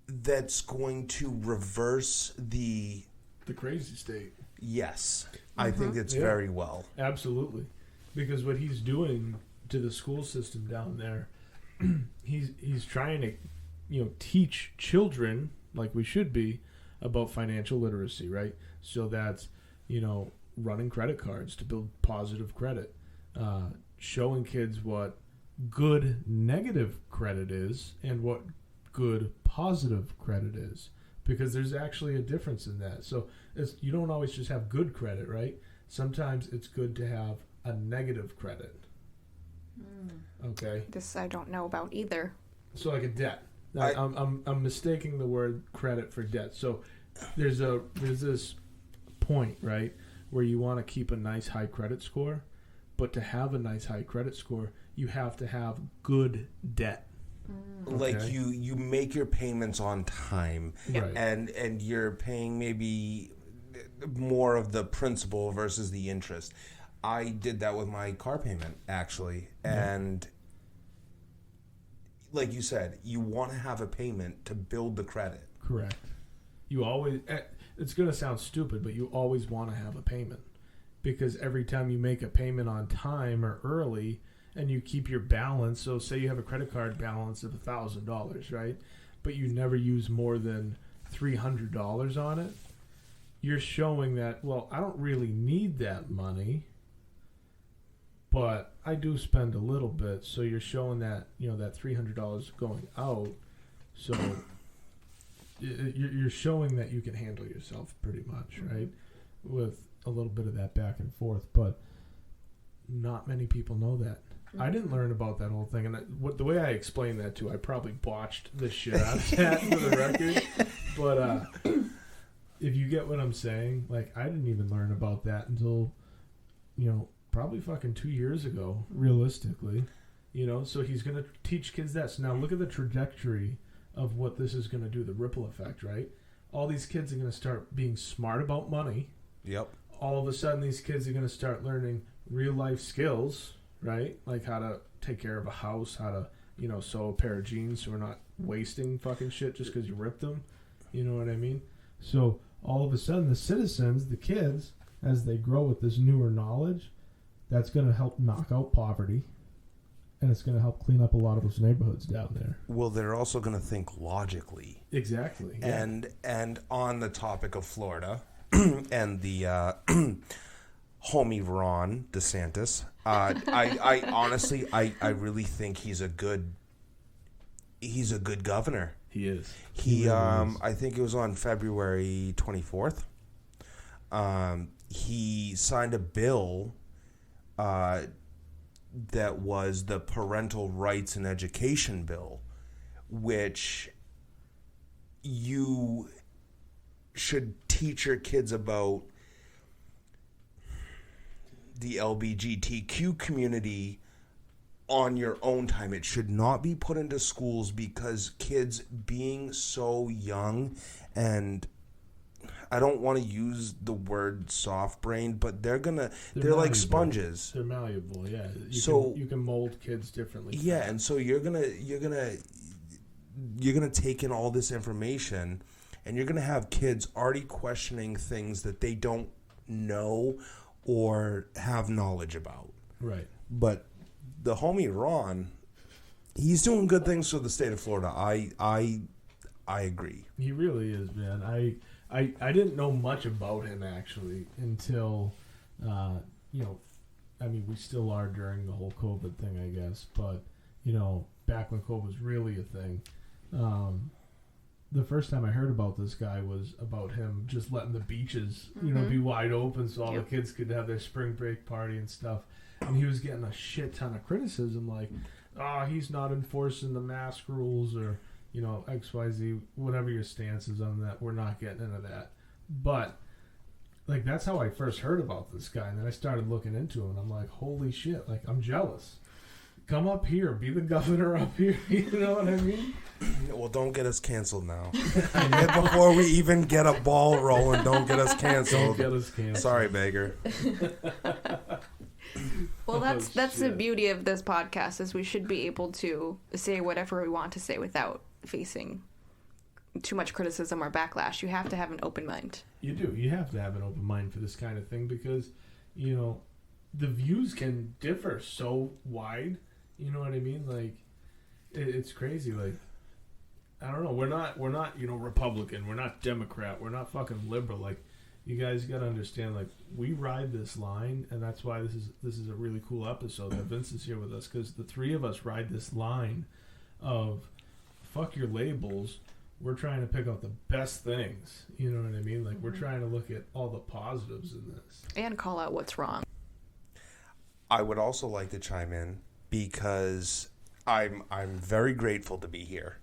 that's going to reverse the crazy state. Yes. I think it's very well. Absolutely. Because what he's doing to the school system down there, he's trying to, teach children, like we should be, about financial literacy, right? So that's, running credit cards to build positive credit, showing kids what good negative credit is and what good positive credit is, because there's actually a difference in that. So you don't always just have good credit, right? Sometimes it's good to have a negative credit. Okay. This I don't know about either. So like a debt. I'm mistaking the word credit for debt. So there's this point, right, where you want to keep a nice high credit score, but to have a nice high credit score, you have to have good debt. Okay. Like you make your payments on time, right. and you're paying maybe more of the principal versus the interest. I did that with my car payment, actually, and like you said, you want to have a payment to build the credit. Correct. You always, it's going to sound stupid, but you always want to have a payment, because every time you make a payment on time or early and you keep your balance, so say you have a credit card balance of $1,000, right? But you never use more than $300 on it, you're showing that, well, I don't really need that money, but I do spend a little bit. So you're showing that, that $300 going out. So you're showing that you can handle yourself pretty much, right? With a little bit of that back and forth. But not many people know that. I didn't learn about that whole thing. And the way I explained that to, I probably botched the shit out of that for the record. But if you get what I'm saying, like, I didn't even learn about that until, probably fucking 2 years ago, realistically. So he's going to teach kids that. So now look at the trajectory of what this is going to do, the ripple effect, right? All these kids are going to start being smart about money. Yep. All of a sudden, these kids are going to start learning real life skills, right? Like how to take care of a house, how to, sew a pair of jeans so we're not wasting fucking shit just because you ripped them. You know what I mean? So all of a sudden, the citizens, the kids, as they grow with this newer knowledge, that's going to help knock out poverty, and it's going to help clean up a lot of those neighborhoods down there. Well, they're also going to think logically. Exactly. Yeah. And on the topic of Florida and the homie Ron DeSantis, I honestly, I really think he's a good governor. He is. He really is. I think it was on February 24th. He signed a bill that was the Parental Rights and Education Bill, which you should teach your kids about the LGBTQ community on your own time. It should not be put into schools, because kids being so young, and I don't want to use the word soft-brained, but they're like sponges. They're malleable, yeah. You can mold kids differently. Yeah, and so you're gonna take in all this information, and you're gonna have kids already questioning things that they don't know or have knowledge about. Right. But the homie Ron, he's doing good things for the state of Florida. I agree. He really is, man. I didn't know much about him actually until, we still are during the whole COVID thing, I guess. But, back when COVID was really a thing, the first time I heard about this guy was about him just letting the beaches, be wide open so all the kids could have their spring break party and stuff. And he was getting a shit ton of criticism like, he's not enforcing the mask rules or, XYZ, whatever your stance is on that. We're not getting into that. But, that's how I first heard about this guy. And then I started looking into him and I'm like, holy shit, I'm jealous. Come up here, be the governor up here. You know what I mean? Well, don't get us canceled now. Before we even get a ball rolling, don't get us canceled. Don't get us canceled. Sorry, Baker. Well, that's the beauty of this podcast is we should be able to say whatever we want to say without facing too much criticism or backlash. You have to have an open mind. You do. You have to have an open mind for this kind of thing because, the views can differ so wide. You know what I mean? It's crazy. I don't know. We're not, Republican. We're not Democrat. We're not fucking liberal. You guys got to understand, we ride this line, and that's why this is a really cool episode that Vince is here with us, because the three of us ride this line of fuck your labels. We're trying to pick out the best things. You know what I mean? We're trying to look at all the positives in this. And call out what's wrong. I would also like to chime in because I'm very grateful to be here.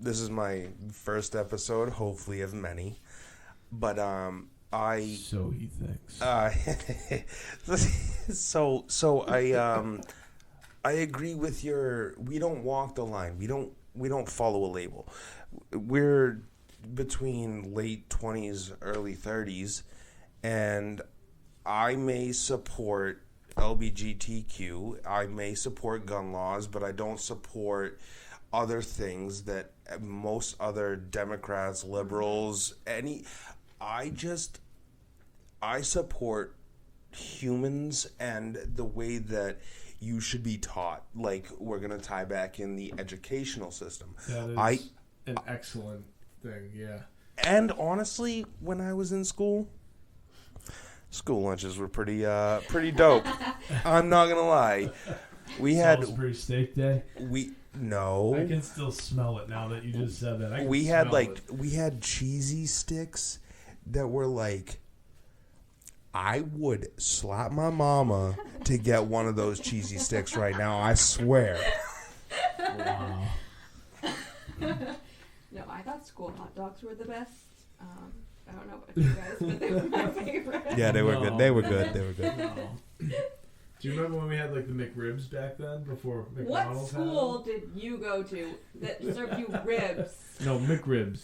This is my first episode, hopefully of many. But So he thinks. I agree with your. We don't walk the line. We don't follow a label. We're between late 20s, early 30s, and I may support LGBTQ. I may support gun laws, but I don't support other things that most other Democrats, liberals, I support humans and the way that you should be taught. We're going to tie back in the educational system. That is an excellent thing, yeah. And honestly, when I was in school lunches were pretty dope. I'm not going to lie. We had Salisbury steak day. No. I can still smell it now that you just said that. We had cheesy sticks that were I would slap my mama to get one of those cheesy sticks right now. I swear. Wow. No, I thought school hot dogs were the best. I don't know about you guys, but they were my favorite. Yeah, they were good. They were good. No. Do you remember when we had the McRibs back then before McDonald's? What school did you go to that served you ribs? No, McRibs.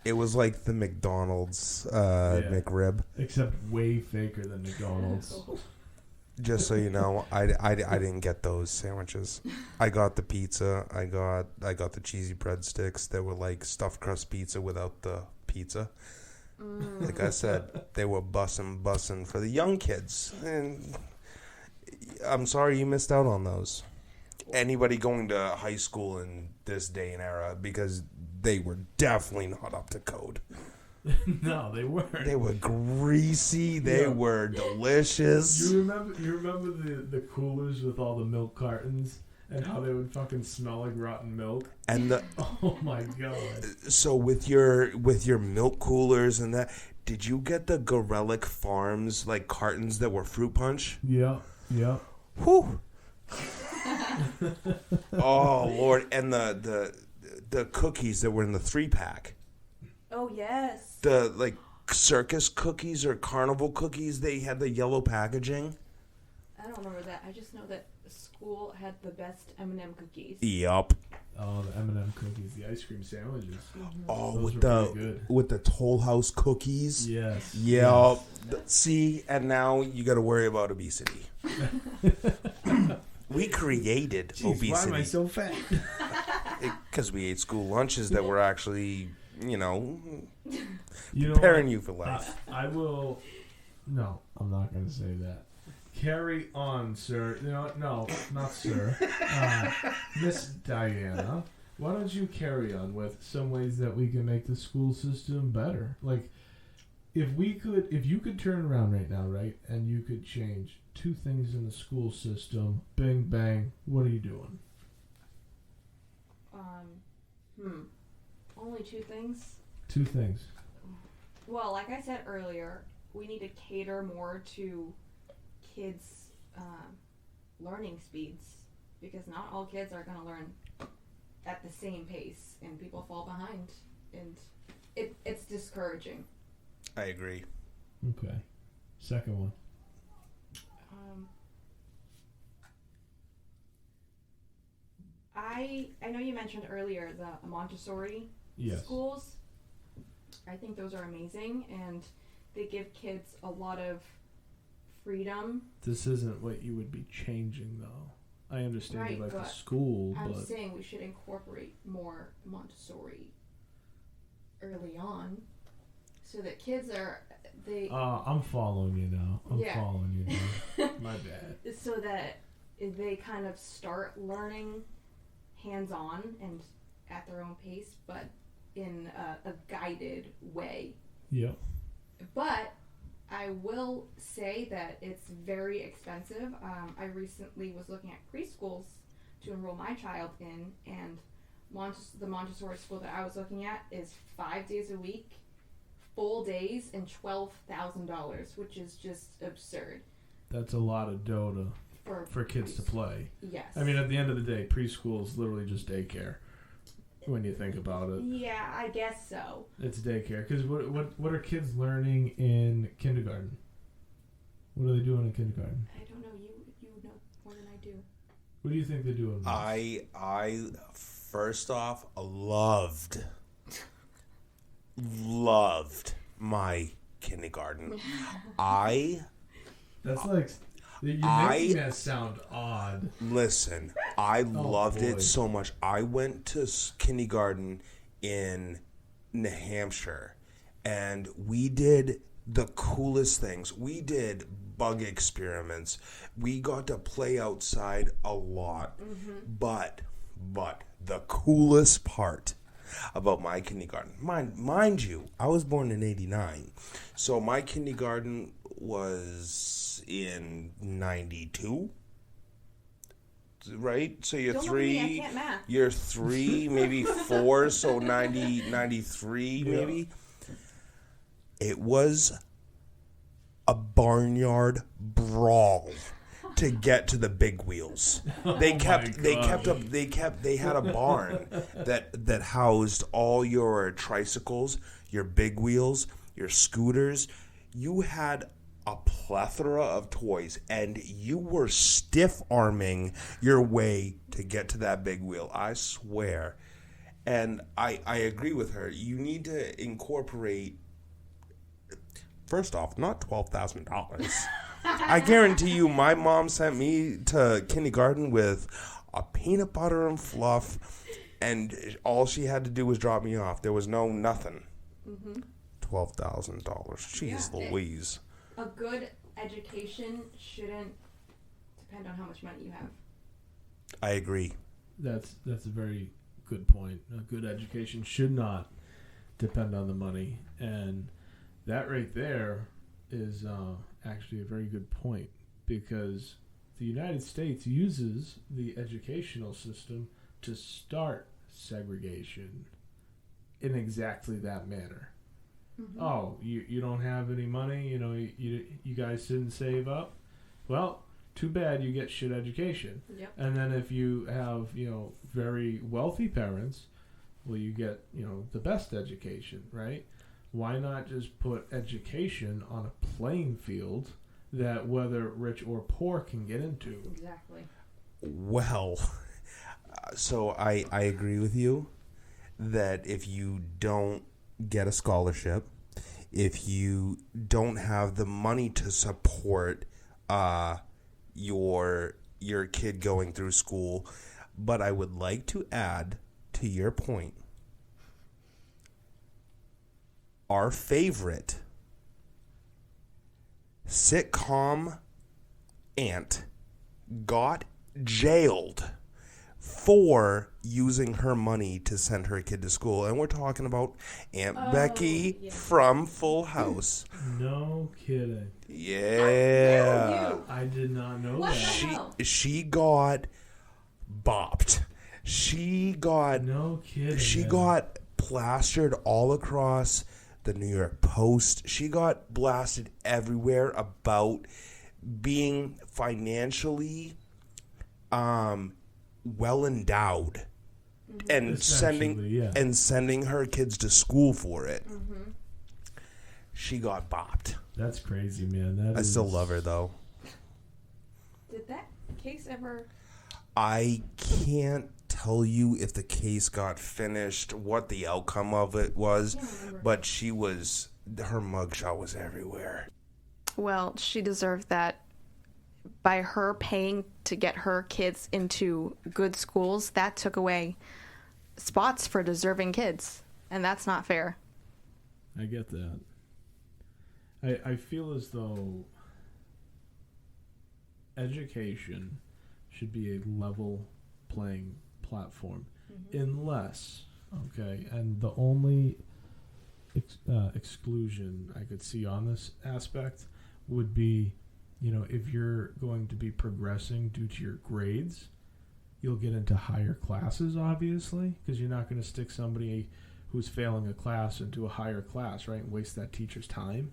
It was like the McDonald's McRib, except way faker than McDonald's. Just so you know, I didn't get those sandwiches. I got the pizza. I got the cheesy breadsticks that were stuffed crust pizza without the pizza. Like I said, they were bussin' for the young kids. And I'm sorry you missed out on those. Anybody going to high school in this day and era, because they were definitely not up to code. No, they weren't. They were greasy. They were delicious. You remember the coolers with all the milk cartons? And how they would fucking smell like rotten milk. And oh my god. So with your milk coolers and that, did you get the Gorelick Farms cartons that were fruit punch? Yeah. Whew. Oh Lord, and the cookies that were in the 3-pack. Oh yes. The circus cookies or carnival cookies, they had the yellow packaging. I don't remember that. I just know that school had the best M&M cookies. Yup. Oh, the M&M cookies, the ice cream sandwiches. Mm-hmm. Oh, Those with the Toll House cookies. Yes. Yup. Yes. See, and now you got to worry about obesity. We created obesity. Why am I so fat? Because we ate school lunches that were actually, preparing you for life. I will. No, I'm not going to say that. Carry on, sir. No, not sir. Miss Diana, why don't you carry on with some ways that we can make the school system better? Like, if you could turn around right now, right, and you could change 2 things in the school system, bang, bang, what are you doing? Only 2 things? 2 things. Well, like I said earlier, we need to cater more to kids' learning speeds, because not all kids are going to learn at the same pace, and people fall behind, and it's discouraging. I agree. Okay. Second one. I know you mentioned earlier the Montessori schools. I think those are amazing, and they give kids a lot of freedom. This isn't what you would be changing, though. I understand you like the school, but I'm saying we should incorporate more Montessori early on, so that kids are I'm following you now. Following you now. My bad. So that they kind of start learning hands-on and at their own pace, but in a guided way. Yep. But I will say that it's very expensive. I recently was looking at preschools to enroll my child in, and the Montessori school that I was looking at is 5 days a week, full days, and $12,000, which is just absurd. That's a lot of dough for kids to play. Yes. I mean, at the end of the day, preschool is literally just daycare. When you think about it. Yeah, I guess so. It's daycare. Because what are kids learning in kindergarten? What are they doing in kindergarten? I don't know. You know more than I do. What do you think they're doing? I first off loved my kindergarten. That's like you're making that sound odd. Listen, I loved it so much. I went to kindergarten in New Hampshire, and we did the coolest things. We did bug experiments. We got to play outside a lot. Mm-hmm. But the coolest part about my kindergarten, mind you, I was born in 1989, so my kindergarten was in 92, right? So you're three, maybe 4, so 93 maybe. It was a barnyard brawl to get to the big wheels. They had a barn that housed all your tricycles, your big wheels, your scooters. You had a plethora of toys, and you were stiff-arming your way to get to that big wheel. I swear. And I agree with her. You need to incorporate, first off, not $12,000. I guarantee you my mom sent me to kindergarten with a peanut butter and fluff, and all she had to do was drop me off. There was nothing. Mm-hmm. $12,000. Jeez Louise. A good education shouldn't depend on how much money you have. I agree. That's a very good point. A good education should not depend on the money, and that right there is actually a very good point, because the United States uses the educational system to start segregation in exactly that manner. Mm-hmm. Oh, you don't have any money, you guys didn't save up? Well, too bad, you get shit education. Yep. And then if you have, very wealthy parents, well, you get, the best education, right? Why not just put education on a playing field that whether rich or poor can get into? Exactly. Well, so I agree with you that if you don't get a scholarship, if you don't have the money to support your kid going through school, but I would like to add to your point, our favorite sitcom aunt got jailed for using her money to send her kid to school. And we're talking about Aunt Becky from Full House. No kidding. Yeah. I did not know that. She got bopped. No kidding. She got plastered all across the New York Post. She got blasted everywhere about being financially well endowed and sending her kids to school for it. Mm-hmm. She got bopped. That's crazy, man. I still love her though. Did that case ever? I can't tell you if the case got finished, what the outcome of it was, but her mugshot was everywhere. Well, she deserved that. By her paying to get her kids into good schools, that took away spots for deserving kids, and that's not fair. I get that. I feel as though education should be a level playing platform, unless, and the only exclusion I could see on this aspect would be, if you're going to be progressing due to your grades, you'll get into higher classes, obviously, because you're not going to stick somebody who's failing a class into a higher class, right, and waste that teacher's time.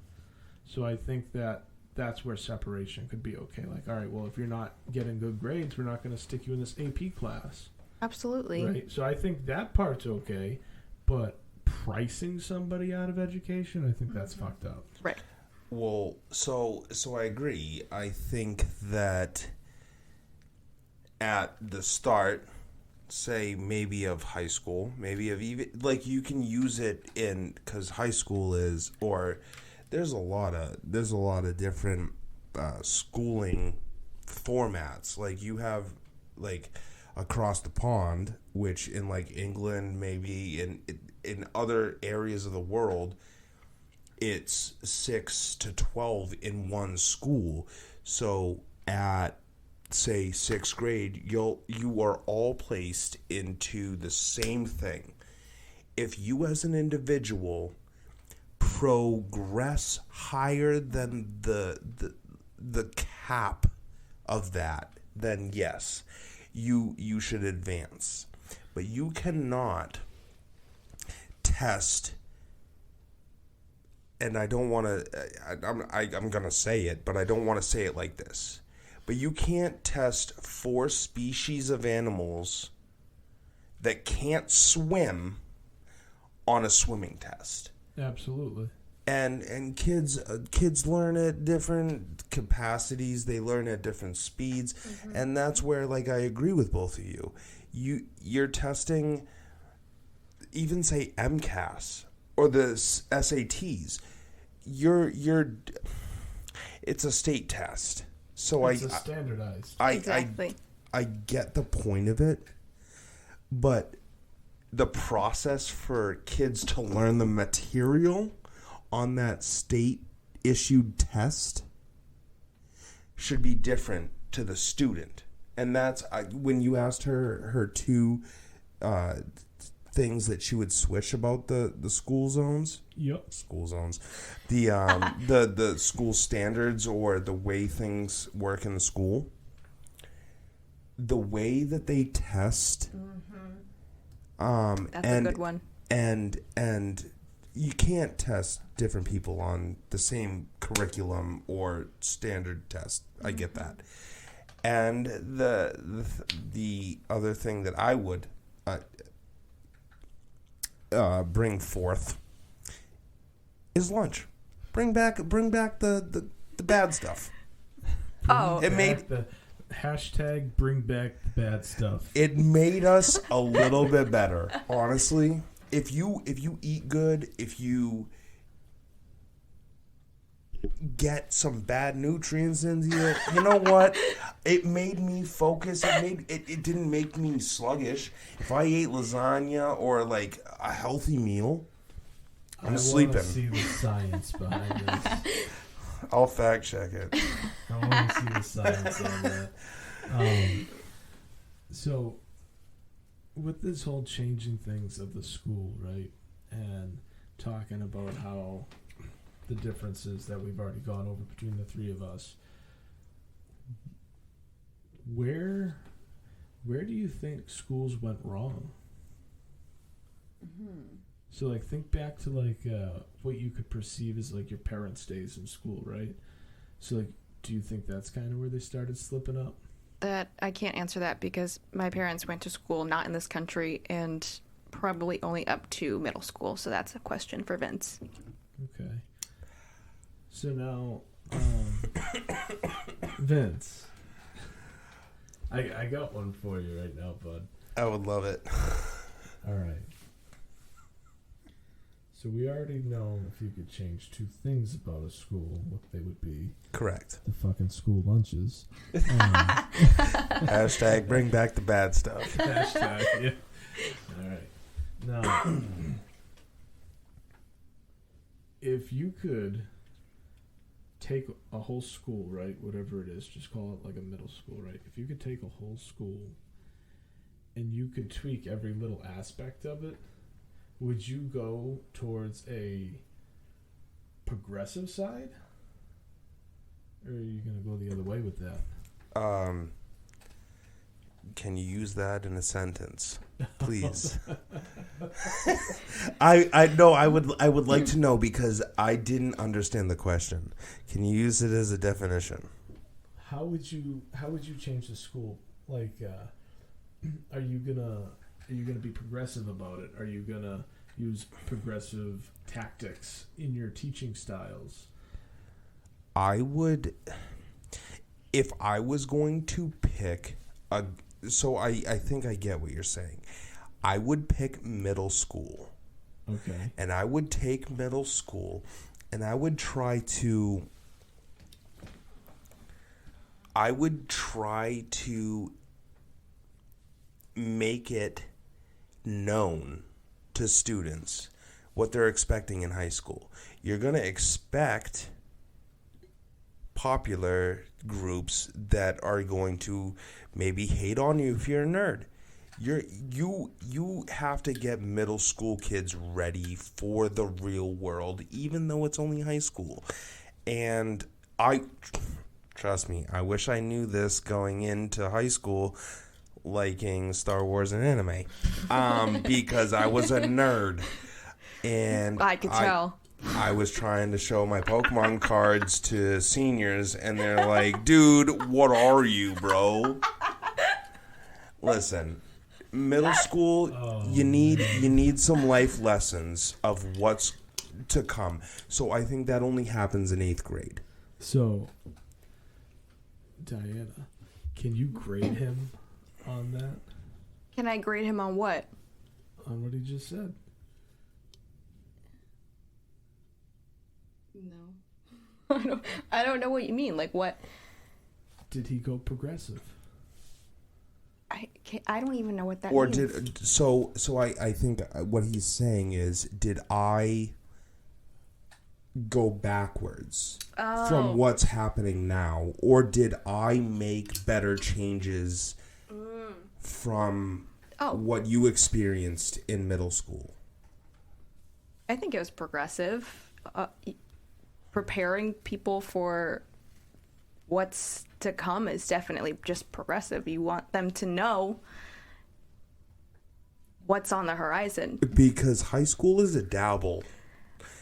So I think that's where separation could be okay. Like, all right, well, if you're not getting good grades, we're not going to stick you in this AP class. Absolutely. Right? So I think that part's okay, but pricing somebody out of education, I think that's fucked up. Right. Well, so I agree. I think that at the start, say maybe of high school, maybe of even like you can use it in because high school is there's a lot of different schooling formats. Like you have like across the pond, which in like England, maybe in other areas of the world, it's 6 to 12 in one school. So at say 6th grade, you are all placed into the same thing. If you as an individual progress higher than the cap of that, then yes, you should advance. But you cannot test, and I don't want to, I'm going to say it, but I don't want to say it like this. But you can't test 4 species of animals that can't swim on a swimming test. Absolutely. And kids learn at different capacities. They learn at different speeds. Mm-hmm. And that's where, like, I agree with both of you. You're testing, even say MCAS or the SATs. It's a state test. So it's standardized. Exactly. I get the point of it, but the process for kids to learn the material on that state-issued test should be different to the student. And that's when you asked her 2 things that she would switch about the school zones. Yep. School zones. The school standards or the way things work in the school. The way that they test. Mm-hmm. That's a good one. And you can't test different people on the same curriculum or standard test. I get that. And the other thing that I would bring forth is lunch. Bring back the bad stuff. The hashtag bring back the bad stuff. It made us a little bit better, honestly. If you eat good, if you get some bad nutrients into you, you know what? It made me focus. It didn't make me sluggish. If I ate lasagna or like a healthy meal, I'm sleeping. I want to see the science behind this. I'll fact check it. I want to see the science on that. So, with this whole changing things of the school, right, and talking about how the differences that we've already gone over between the three of us, where do you think schools went wrong? Mm-hmm. So, like, think back to, like, what you could perceive as, like, your parents' days in school, right? So, like, do you think that's kind of where they started slipping up? That I can't answer that because my parents went to school not in this country and probably only up to middle school. So that's a question for Vince. Okay. So now, Vince, I got one for you right now, bud. I would love it. All right. So we already know if you could change two things about a school, what they would be. Correct. The fucking school lunches. Hashtag bring back the bad stuff. Hashtag, yeah. All right. Now, if you could take a whole school, right, whatever it is, just call it like a middle school, right? If you could take a whole school and you could tweak every little aspect of it, would you go towards a progressive side? Or are you going to go the other way with that? Can you use that in a sentence, please? I would like to know because I didn't understand the question. Can you use it as a definition? How would you change the school? Like, are you gonna be progressive about it? Are you gonna use progressive tactics in your teaching styles? I would, if I was going to pick a. So I think I get what you're saying. I would pick middle school. Okay. And I would take middle school and I would try to make it known to students what they're expecting in high school. You're going to expect popular groups that are going to maybe hate on you if you're a nerd. You have to get middle school kids ready for the real world, even though it's only high school. And trust me, I wish I knew this going into high school, liking Star Wars and anime, because I was a nerd. And I could tell. I was trying to show my Pokemon cards to seniors, and they're like, dude, what are you, bro? Listen, middle school, you need some life lessons of what's to come. So I think that only happens in 8th grade. So, Diana, can you grade him on that? Can I grade him on what? On what he just said. No. I don't know what you mean. Like, what? Did he go progressive? I don't even know what that or means. I think what he's saying is, did I go backwards from what's happening now, or did I make better changes from what you experienced in middle school? I think it was progressive. Preparing people for what's to come is definitely just progressive. You want them to know what's on the horizon. Because high school is a dabble.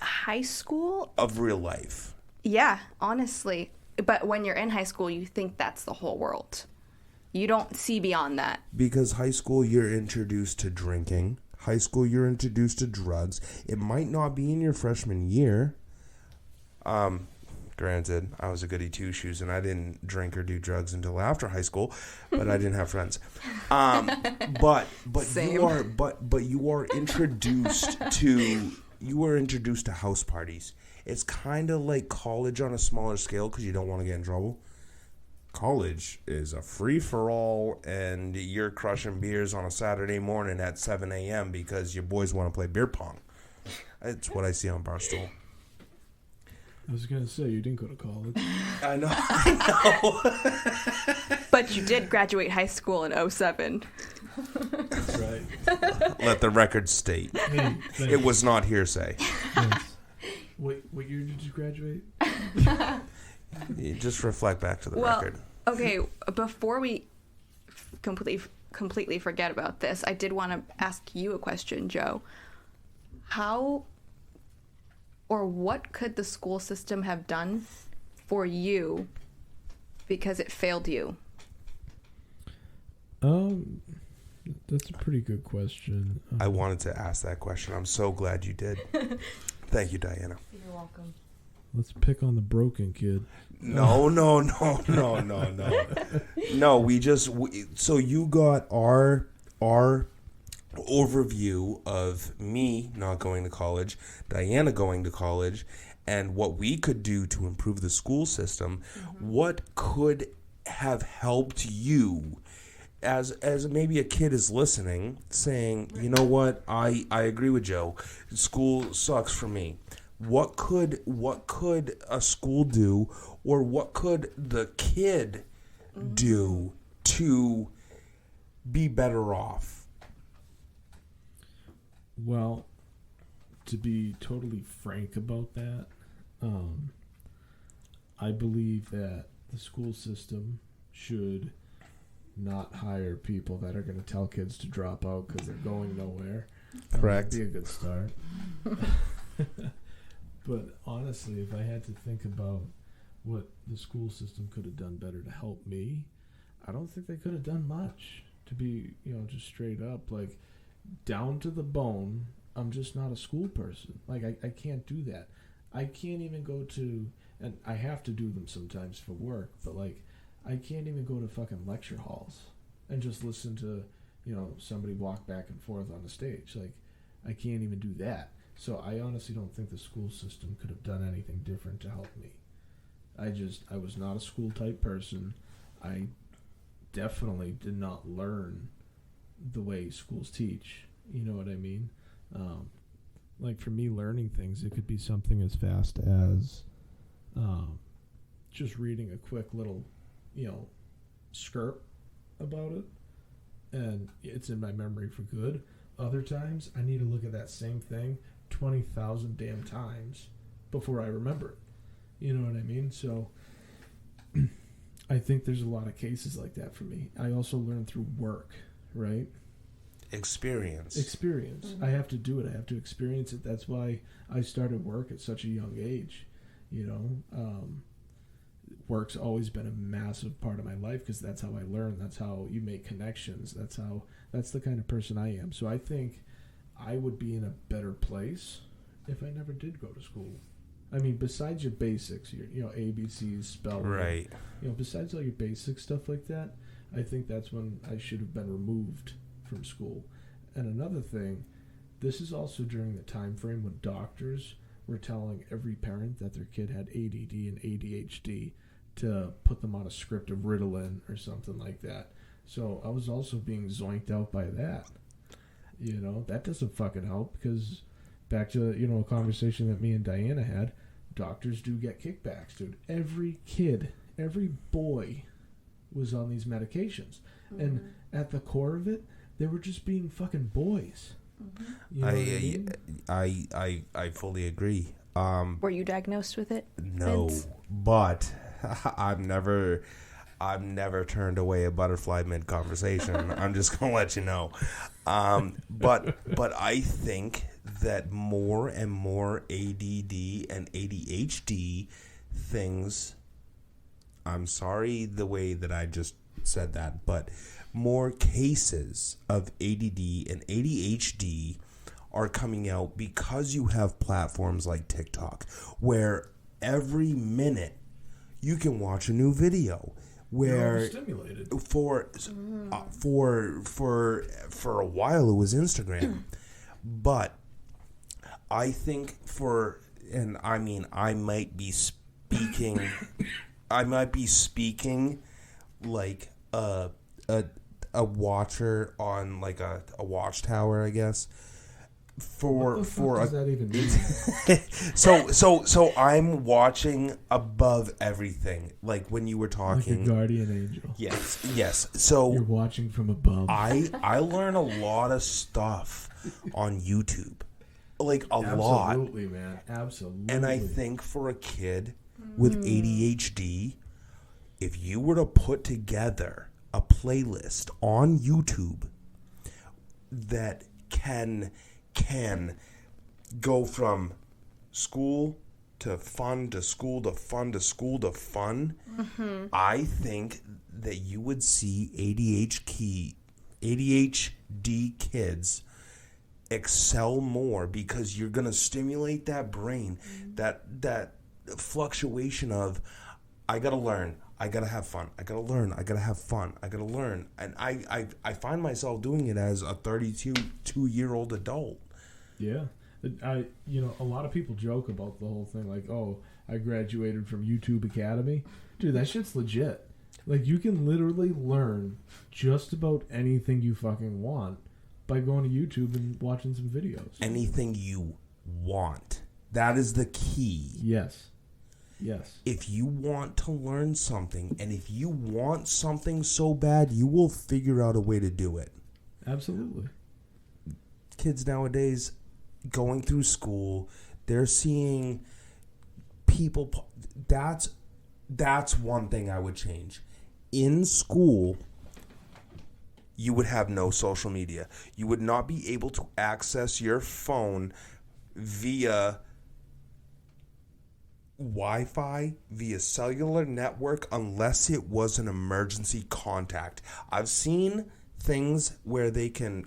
High school? Of real life. Yeah, honestly. But when you're in high school, you think that's the whole world. You don't see beyond that. Because high school, you're introduced to drinking. High school, you're introduced to drugs. It might not be in your freshman year. Granted, I was a goody two-shoes and I didn't drink or do drugs until after high school, but I didn't have friends. But Same. you are introduced to house parties. It's kind of like college on a smaller scale because you don't want to get in trouble. College is a free-for-all, and you're crushing beers on a Saturday morning at 7 a.m. because your boys want to play beer pong. It's what I see on Barstool. I was going to say, you didn't go to college. I know. But you did graduate high school in 2007. That's right. Let the record state. Hey, it was not hearsay. Yes. What year did you graduate? You just reflect back to the record. Okay, before we completely forget about this, I did want to ask you a question, Joe. How or what could the school system have done for you because it failed you? That's a pretty good question. I wanted to ask that question. I'm so glad you did. Thank you, Diana. You're welcome. Let's pick on the broken kid. No. No, so you got our overview of me not going to college, Diana going to college, and what we could do to improve the school system. Mm-hmm. What could have helped you as maybe a kid is listening, saying, you know what, I agree with Joe. School sucks for me. What could a school do, or what could the kid do to be better off? Well, to be totally frank about that, I believe that the school system should not hire people that are going to tell kids to drop out because they're going nowhere. Correct. That'd be a good start. But honestly, if I had to think about what the school system could have done better to help me, I don't think they could have done much. To be, just straight up, like, down to the bone, I'm just not a school person. Like, I can't do that. I can't even go to, and I have to do them sometimes for work, but, like, I can't even go to fucking lecture halls and just listen to, somebody walk back and forth on the stage. Like, I can't even do that. So I honestly don't think the school system could have done anything different to help me. I was not a school type person. I definitely did not learn the way schools teach. You know what I mean? Like, for me, learning things, it could be something as fast as just reading a quick little, skirt about it, and it's in my memory for good. Other times, I need to look at that same thing 20,000 damn times before I remember it. You know what I mean? So I think there's a lot of cases like that for me. I also learned through work, right? Experience. Mm-hmm. I have to do it. I have to experience it. That's why I started work at such a young age. Work's always been a massive part of my life because that's how I learn. That's how you make connections. That's the kind of person I am. So I think I would be in a better place if I never did go to school. I mean, besides your basics, your ABCs, spelling, right? Besides all your basic stuff like that, I think that's when I should have been removed from school. And another thing, this is also during the time frame when doctors were telling every parent that their kid had ADD and ADHD to put them on a script of Ritalin or something like that. So I was also being zoinked out by that. That doesn't fucking help, because back to, a conversation that me and Diana had, doctors do get kickbacks, dude. Every kid, every boy was on these medications. Mm-hmm. And at the core of it, they were just being fucking boys. Mm-hmm. I fully agree. Were you diagnosed with it? No, Vince? But I've never turned away a butterfly mid conversation. I'm just gonna let you know. But I think that more and more ADD and ADHD things. I'm sorry the way that I just said that, but more cases of ADD and ADHD are coming out because you have platforms like TikTok, where every minute you can watch a new video. Where for a while it was Instagram, but I think I might be speaking like a watcher on like a watchtower, I guess. For what the fuck does that even so mean? I'm watching above everything. Like when you were talking, like a guardian angel. Yes. So you're watching from above. I learn a lot of stuff on YouTube, like a lot. Absolutely, man. Absolutely. And I think for a kid with ADHD, if you were to put together a playlist on YouTube that can go from school to fun to school to fun to school to fun, I think that you would see ADHD kids excel more because you're going to stimulate that brain, that fluctuation of, I got to learn, I got to have fun, I got to learn, I got to have fun, I got to learn. And I find myself doing it as a 32-year-old adult. Yeah. A lot of people joke about the whole thing, like, oh, I graduated from YouTube Academy. Dude, that shit's legit. Like, you can literally learn just about anything you fucking want by going to YouTube and watching some videos. Anything you want. That is the key. Yes. If you want to learn something, and if you want something so bad, you will figure out a way to do it. Absolutely. Kids nowadays going through school, they're seeing people. That's one thing I would change. In school, you would have no social media. You would not be able to access your phone via Wi-Fi, via cellular network, unless it was an emergency contact. I've seen things where they can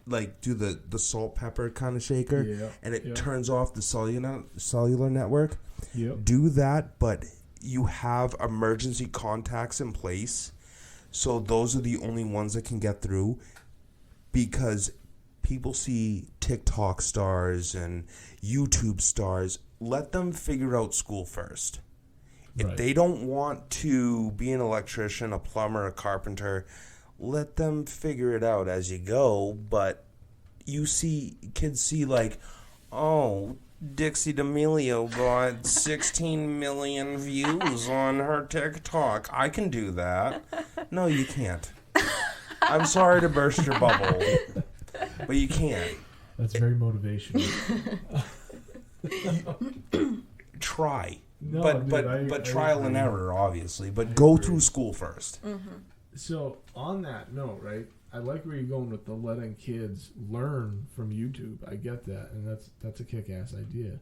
like do the salt pepper kind of shaker, and it turns off the cellular network. Do that, but you have emergency contacts in place, so those are the only ones that can get through, because people see TikTok stars and YouTube stars. Let them figure out school first. If they don't want to be an electrician, a plumber, a carpenter, let them figure it out as you go. But kids see like, oh, Dixie D'Amelio got 16 million views on her TikTok. I can do that. No, you can't. I'm sorry to burst your bubble, but you can't. That's very motivational. Try. No, but trial and error, obviously. But go through school first. Mm-hmm. So on that note, right? I like where you're going with the letting kids learn from YouTube. I get that, and that's a kick-ass idea.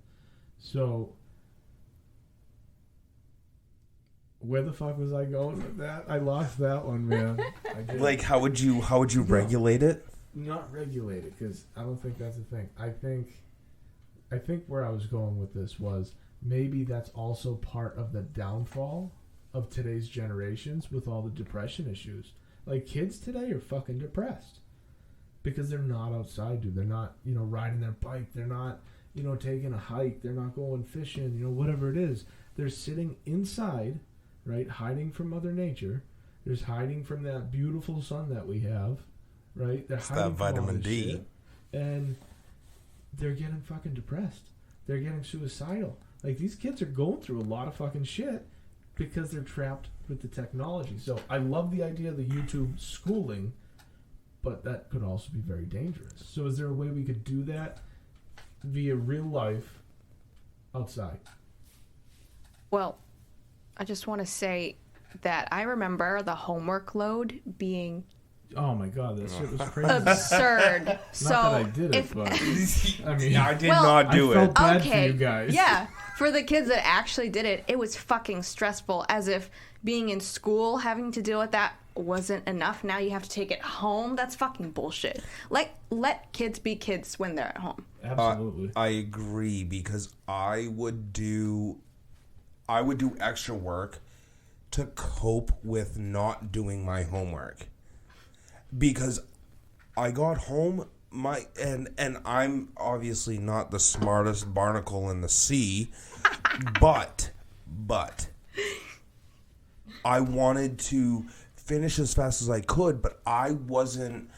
So where the fuck was I going with that? I lost that one, man. Like, how would you regulate it? Not regulate it, because I don't think that's a thing. I think where I was going with this was maybe that's also part of the downfall of today's generations with all the depression issues. Like, kids today are fucking depressed because they're not outside, dude. They're not, riding their bike. They're not, taking a hike. They're not going fishing, whatever it is. They're sitting inside, right, hiding from Mother Nature. They're hiding from that beautiful sun that we have, right? They're hiding that vitamin D. Shit, and they're getting fucking depressed. They're getting suicidal. Like, these kids are going through a lot of fucking shit because they're trapped with the technology. So I love the idea of the YouTube schooling, but that could also be very dangerous. So is there a way we could do that via real life outside? Well, I just want to say that I remember the homework load being oh my god, that shit was crazy. Absurd. Not so that I did it, but I mean, I did not do I felt it. bad for you guys. Yeah. For the kids that actually did it, it was fucking stressful, as if being in school, having to deal with that wasn't enough. Now you have to take it home. That's fucking bullshit. Like, let kids be kids when they're at home. Absolutely. I agree, because I would do extra work to cope with not doing my homework. Because I got home, and I'm obviously not the smartest barnacle in the sea, but I wanted to finish as fast as I could, but I wasn't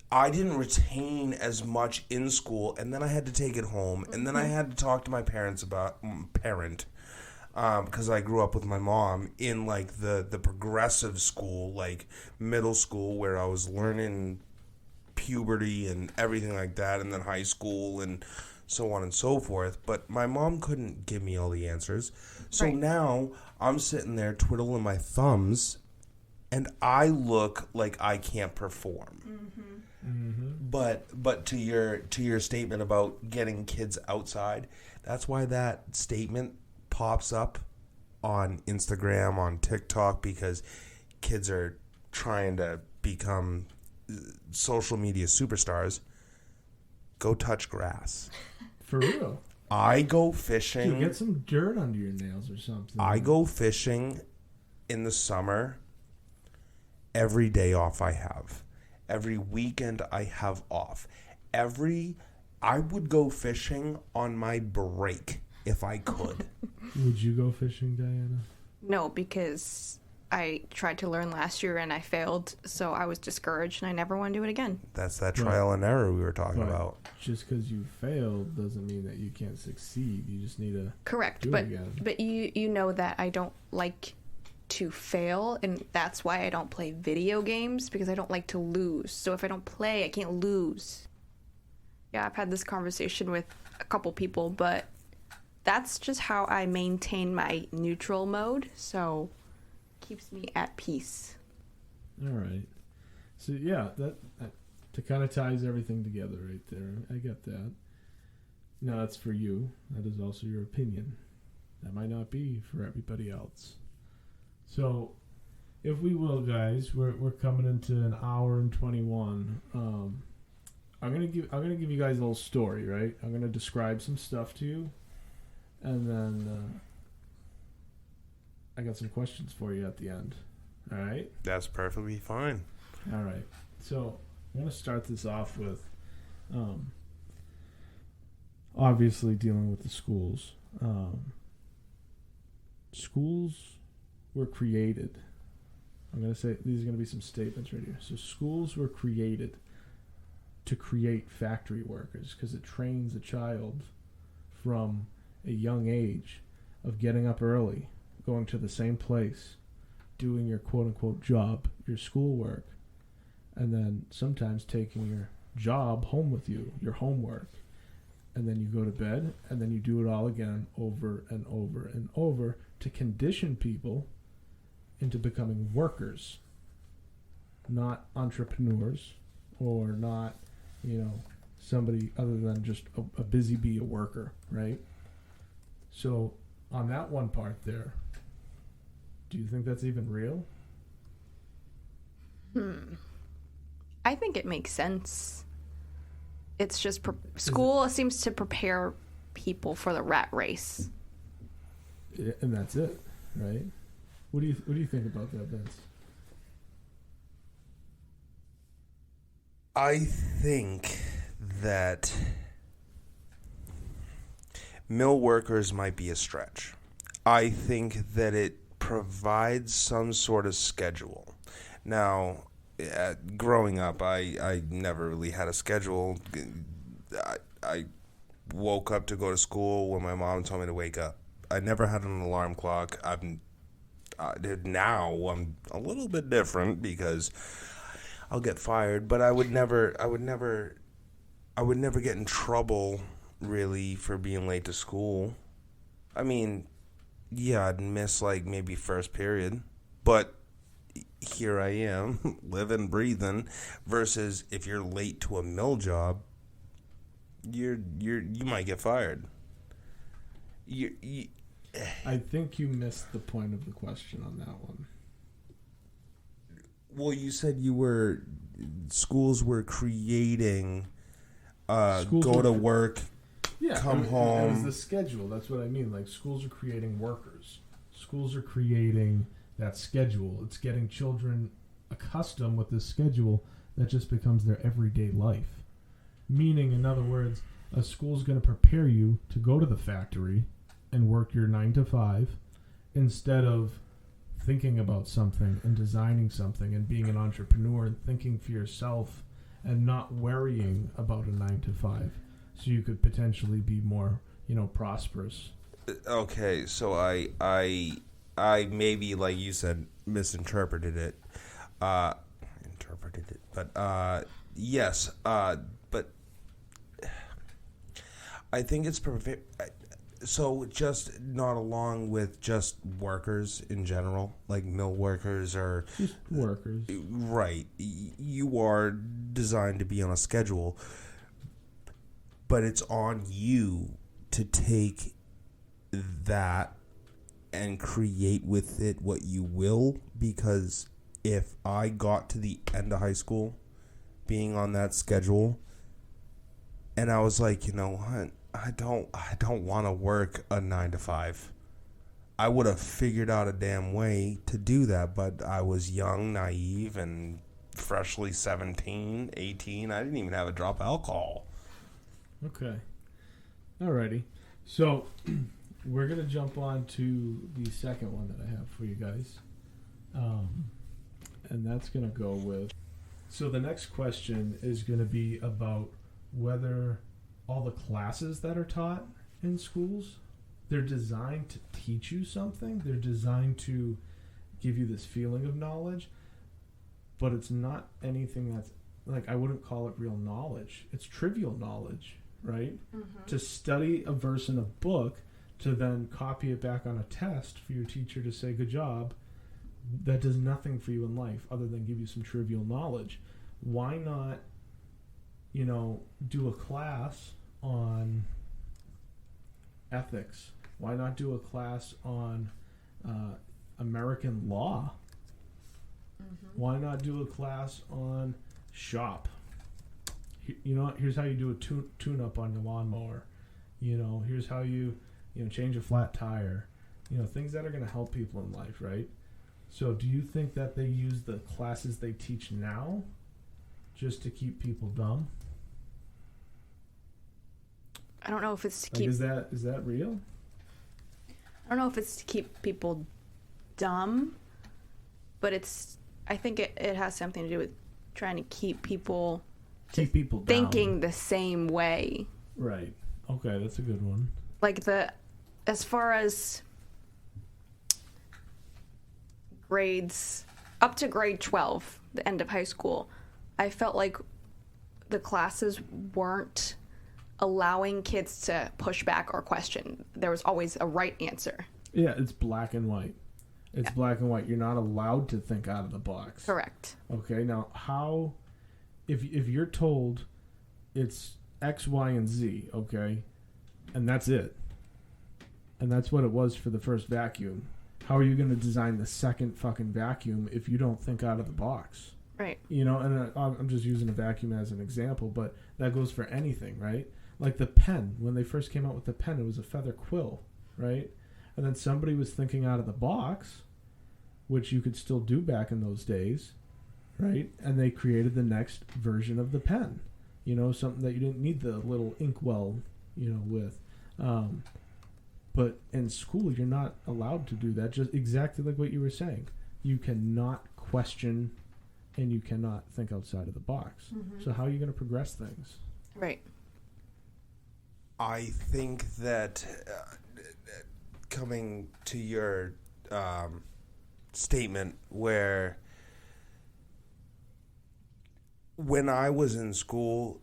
I didn't retain as much in school, and then I had to take it home, and then I had to talk to my parents about because I grew up with my mom in like the progressive school, like middle school, where I was learning puberty and everything like that, and then high school and so on and so forth. But my mom couldn't give me all the answers. So now I'm sitting there twiddling my thumbs, and I look like I can't perform. But to your statement about getting kids outside, that's why that statement pops up on Instagram, on TikTok, because kids are trying to become social media superstars. Go touch grass. For real. I go fishing. Dude, get some dirt under your nails or something. I go fishing in the summer every day off I have. Every weekend I have off. I would go fishing on my break if I could. Would you go fishing, Diana? No, because I tried to learn last year and I failed, so I was discouraged and I never want to do it again. That's that trial and error we were talking about. Just because you failed doesn't mean that you can't succeed. You just need to do it again. But you know that I don't like to fail, and that's why I don't play video games, because I don't like to lose. So if I don't play, I can't lose. Yeah, I've had this conversation with a couple people, but that's just how I maintain my neutral mode, so keeps me at peace. All right. So yeah, that to kind of ties everything together right there. I get that. Now that's for you. That is also your opinion. That might not be for everybody else. So, if we will, guys, we're coming into an hour and 21. I'm gonna give you guys a little story, right? I'm gonna describe some stuff to you, and then I got some questions for you at the end. All right? That's perfectly fine. All right. So I'm gonna start this off with, obviously dealing with the schools. Schools were created. I'm going to say these are going to be some statements right here. So schools were created to create factory workers, because it trains a child from a young age of getting up early, going to the same place, doing your quote-unquote job, your schoolwork, and then sometimes taking your job home with you, your homework, and then you go to bed, and then you do it all again over and over and over to condition people into becoming workers, not entrepreneurs, or not, somebody other than just a busy bee, a worker, right? So on that one part there, do you think that's even real? I think it makes sense. It's just school seems to prepare people for the rat race. Yeah, and that's it, right? What do you think about that, Vince? I think that mill workers might be a stretch. I think that it provides some sort of schedule. Now, growing up, I never really had a schedule. I woke up to go to school when my mom told me to wake up. I never had an alarm clock. Now I'm a little bit different because I'll get fired, but I would never get in trouble really for being late to school. I mean, yeah, I'd miss like maybe first period, but here I am, living, breathing, versus if you're late to a mill job, you might get fired. I think you missed the point of the question on that one. Well, you said schools were creating, to work, come home. It was the schedule. That's what I mean. Like, schools are creating workers. Schools are creating that schedule. It's getting children accustomed with this schedule that just becomes their everyday life. Meaning, in other words, a school's going to prepare you to go to the factory and work your 9 to 5 instead of thinking about something and designing something and being an entrepreneur and thinking for yourself and not worrying about a 9 to 5, so you could potentially be more, prosperous. Okay, so I maybe, like you said, misinterpreted it. But yes, but I think it's so just not along with just workers in general, like mill workers or just workers. Right. You are designed to be on a schedule, but it's on you to take that and create with it what you will, because if I got to the end of high school being on that schedule and I was like, you know what, I don't want to work a 9 to 5, I would have figured out a damn way to do that, but I was young, naive, and freshly 17, 18. I didn't even have a drop of alcohol. Okay. Alrighty. So we're going to jump on to the second one that I have for you guys. And that's going to go with... So the next question is going to be about whether all the classes that are taught in schools, they're designed to teach you something. They're designed to give you this feeling of knowledge. But it's not anything that's... Like, I wouldn't call it real knowledge. It's trivial knowledge, right? Mm-hmm. To study a verse in a book, to then copy it back on a test for your teacher to say, good job, that does nothing for you in life other than give you some trivial knowledge. Why not, do a class on ethics? Why not do a class on American law? Mm-hmm. Why not do a class on shop? Here's how you do a tune-up on your lawnmower. Here's how you change a flat tire. Things that are going to help people in life, right? So do you think that they use the classes they teach now just to keep people dumb? I don't know if it's to keep... Is that real? I don't know if it's to keep people dumb, but I think it has something to do with trying to keep people thinking the same way. Right. Okay, that's a good one. Like as far as grades up to grade 12, the end of high school, I felt like the classes weren't allowing kids to push back or question. There was always a right answer. Yeah, it's black and white. It's black and white. You're not allowed to think out of the box. Correct. Okay, now how, if you're told it's X, Y, and Z, okay, and that's it, and that's what it was for the first vacuum, how are you going to design the second fucking vacuum if you don't think out of the box? Right. And I'm just using a vacuum as an example, but that goes for anything, right? Like the pen. When they first came out with the pen, it was a feather quill, right? And then somebody was thinking out of the box, which you could still do back in those days, right? And they created the next version of the pen, something that you didn't need the little inkwell, with. But in school, you're not allowed to do that, just exactly like what you were saying. You cannot question and you cannot think outside of the box. Mm-hmm. So how are you going to progress things? Right. I think that coming to your statement where when I was in school,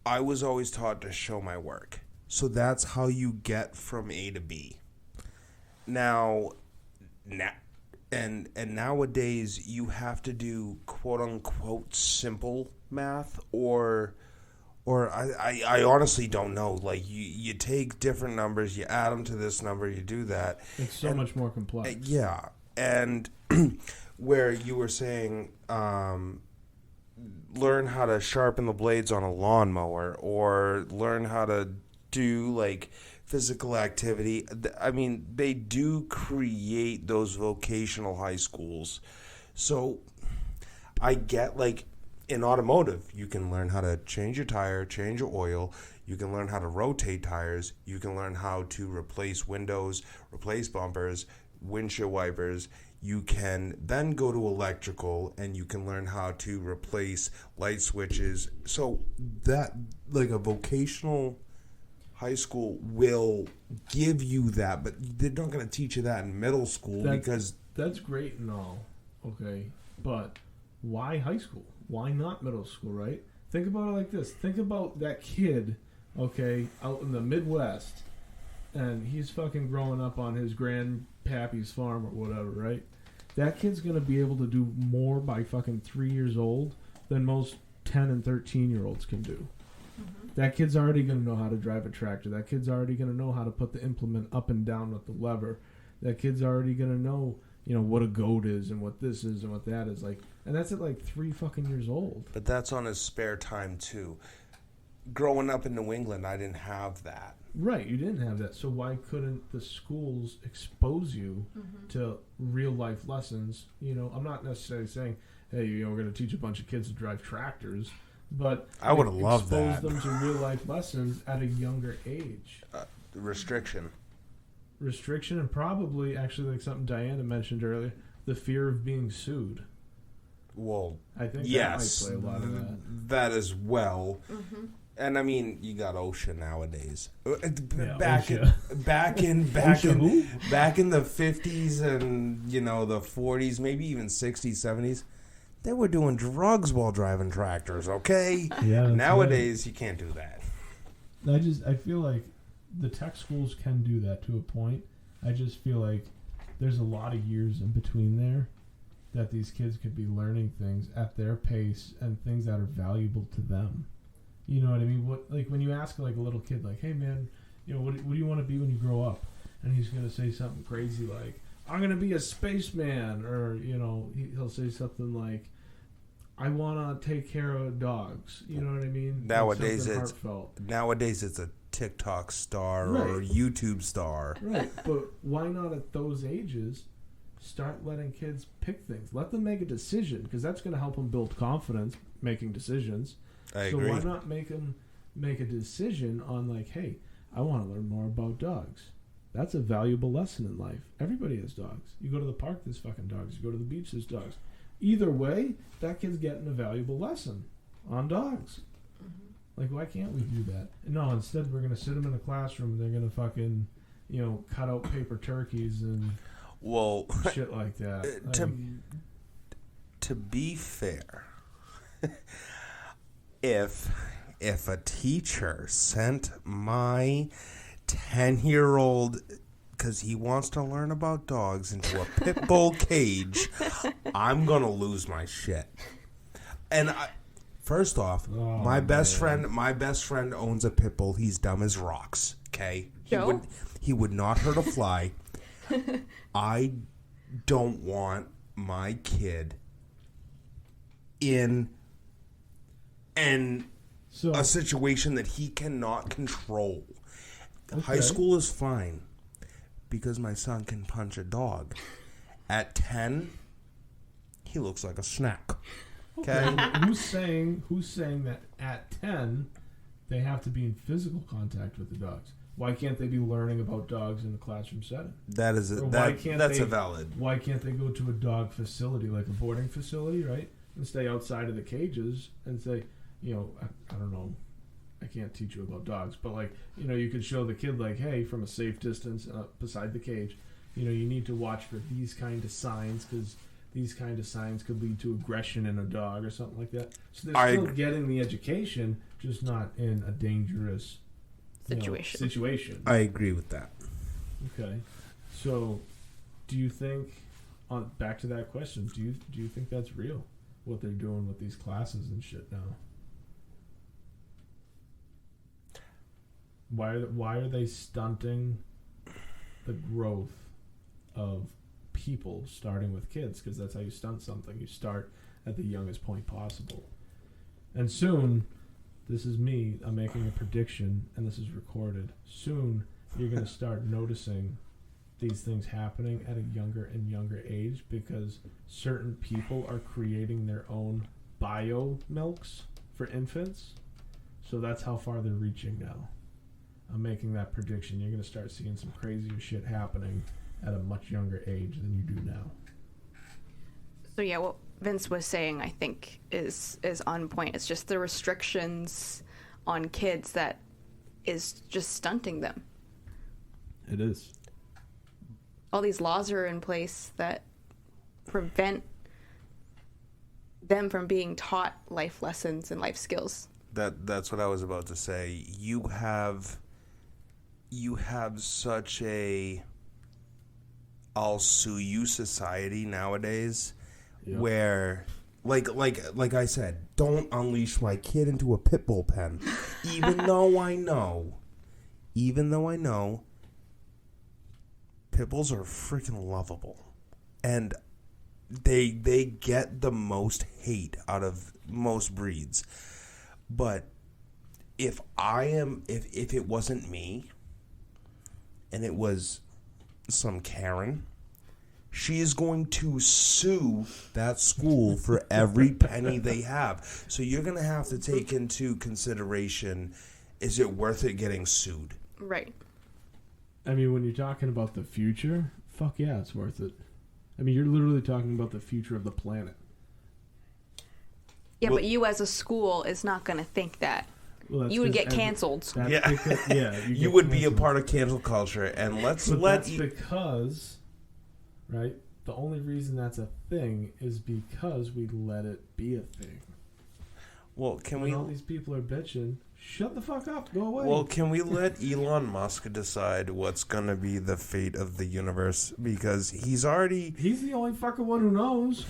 I was always taught to show my work. So that's how you get from A to B. Now and nowadays you have to do quote unquote simple math or I honestly don't know. Like you take different numbers, you add them to this number, you do that. It's so much more complex. Yeah. And where you were saying learn how to sharpen the blades on a lawnmower or learn how to do like physical activity. I mean, they do create those vocational high schools. So I get like in automotive, you can learn how to change your tire, change your oil. You can learn how to rotate tires. You can learn how to replace windows, replace bumpers, windshield wipers. You can then go to electrical, and you can learn how to replace light switches. So that, like, a vocational high school will give you that, but they're not going to teach you that in middle school because... That's great and all, okay, but why high school? Why not middle school, right? Think about it like this. Think about that kid, okay, out in the Midwest, and he's fucking growing up on his grandpappy's farm or whatever, right? That kid's going to be able to do more by fucking 3 years old than most 10 and 13-year-olds can do. Mm-hmm. That kid's already going to know how to drive a tractor. That kid's already going to know how to put the implement up and down with the lever. That kid's already going to know, you know, what a goat is and what this is and what that is. Like, and that's at like 3 fucking years old. But that's on his spare time, too. Growing up in New England, I didn't have that. Right, you didn't have that. So why couldn't the schools expose you to real life lessons? You know, I'm not necessarily saying, hey, you know, we're going to teach a bunch of kids to drive tractors, but I would have loved that. Expose them to real life lessons at a younger age. Restriction, and probably actually like something Diana mentioned earlier, the fear of being sued. Well, I think yes, that might play a lot of that. That as well. Mm-hmm. And I mean, you got OSHA nowadays. Back in the 50s and, you know, the 40s, maybe even 60s, 70s, they were doing drugs while driving tractors, okay? Yeah. Nowadays, you can't do that. I feel like the tech schools can do that to a point. I just feel like there's a lot of years in between there that these kids could be learning things at their pace and things that are valuable to them. You know what I mean? What, like, when you ask like a little kid, like, "Hey man, you know, what do you want to be when you grow up?" and he's gonna say something crazy like, "I'm gonna be a spaceman," or, you know, he'll say something like, "I want to take care of dogs." You know what I mean? Nowadays it's a TikTok star or YouTube star. Right, but why not at those ages start letting kids pick things? Let them make a decision, because that's going to help them build confidence making decisions. I agree. So why not make them make a decision on, like, hey, I want to learn more about dogs. That's a valuable lesson in life. Everybody has dogs. You go to the park, there's fucking dogs. You go to the beach, there's dogs. Either way, that kid's getting a valuable lesson on dogs. Mm-hmm. Like, why can't we do that? No, instead we're going to sit them in a classroom and they're going to fucking, you know, cut out paper turkeys and shit like that. To be fair, if a teacher sent my 10-year-old, because he wants to learn about dogs, into a pit bull cage, I'm going to lose my shit. And first off, my best friend owns a pit bull. He's dumb as rocks, okay? He would not hurt a fly. I don't want my kid in a situation that he cannot control. Okay. High school is fine because my son can punch a dog. At 10, he looks like a snack. Okay. Who's saying that at 10 they have to be in physical contact with the dogs? Why can't they be learning about dogs in a classroom setting? That's valid. Why can't they go to a dog facility, like a boarding facility, right? And stay outside of the cages and say, you know, I don't know, I can't teach you about dogs, but, like, you know, you could show the kid, like, hey, from a safe distance beside the cage, you know, you need to watch for these kind of signs, because these kind of signs could lead to aggression in a dog or something like that. So they're still getting the education, just not in a dangerous situation. I agree with that. Okay. So, do you think, back to that question, do you think that's real, what they're doing with these classes and shit now? Why are they stunting the growth of people, starting with kids? Because that's how you stunt something. You start at the youngest point possible. And soon, this is me, I'm making a prediction, and this is recorded. Soon, you're going to start noticing these things happening at a younger and younger age, because certain people are creating their own bio milks for infants. So that's how far they're reaching now. I'm making that prediction. You're going to start seeing some crazier shit happening at a much younger age than you do now. So yeah, what Vince was saying, I think, is on point. It's just the restrictions on kids that is just stunting them. It is. All these laws are in place that prevent them from being taught life lessons and life skills. That's what I was about to say. You have such a I'll sue you society nowadays, where like I said, don't unleash my kid into a pit bull pen. Even though I know pit bulls are freaking lovable, and they get the most hate out of most breeds. But if it wasn't me and it was some Karen, she is going to sue that school for every penny they have. So you're going to have to take into consideration, is it worth it getting sued? Right. I mean, when you're talking about the future, fuck yeah, it's worth it. I mean, you're literally talking about the future of the planet. Yeah, but you as a school is not going to think that. Well, you would get canceled. You would be a part of cancel culture, and that's because, right? The only reason that's a thing is because we let it be a thing. Well, when all these people are bitching, shut the fuck up, go away. Well, can we let Elon Musk decide what's gonna be the fate of the universe? Because he's the only fucking one who knows.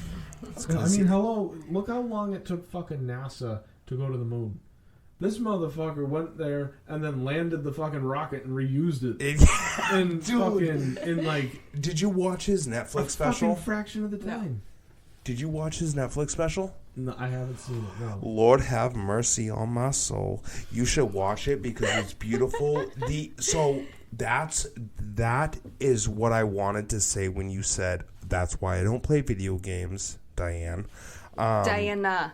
I mean, hello, look how long it took fucking NASA to go to the moon. This motherfucker went there and then landed the fucking rocket and reused it. Did you watch his Netflix special? Fucking fraction of the time. No. Did you watch his Netflix special? No, I haven't seen it, no. Lord have mercy on my soul. You should watch it because it's beautiful. That is what I wanted to say when you said, that's why I don't play video games, Diane. Diana.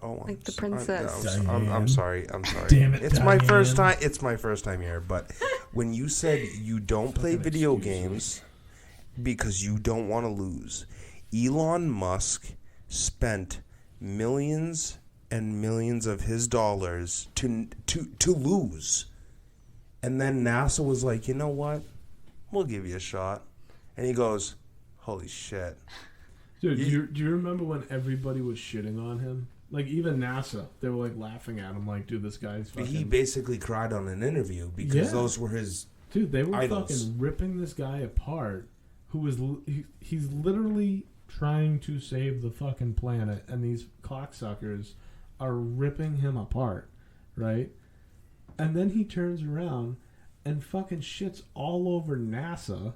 Oh, like the princess. I'm sorry. Damn it, it's my first time. It's my first time here. But when you said you don't play video games because you don't want to lose, Elon Musk spent millions and millions of his dollars to lose, and then NASA was like, you know what? We'll give you a shot, and he goes, holy shit. Dude, do you remember when everybody was shitting on him? Like, even NASA, they were, like, laughing at him, like, dude, this guy's fucking... He basically cried on an interview because those were his Dude, they were idols. Fucking ripping this guy apart, who was... He's literally trying to save the fucking planet, and these cocksuckers are ripping him apart, right? And then he turns around and fucking shits all over NASA,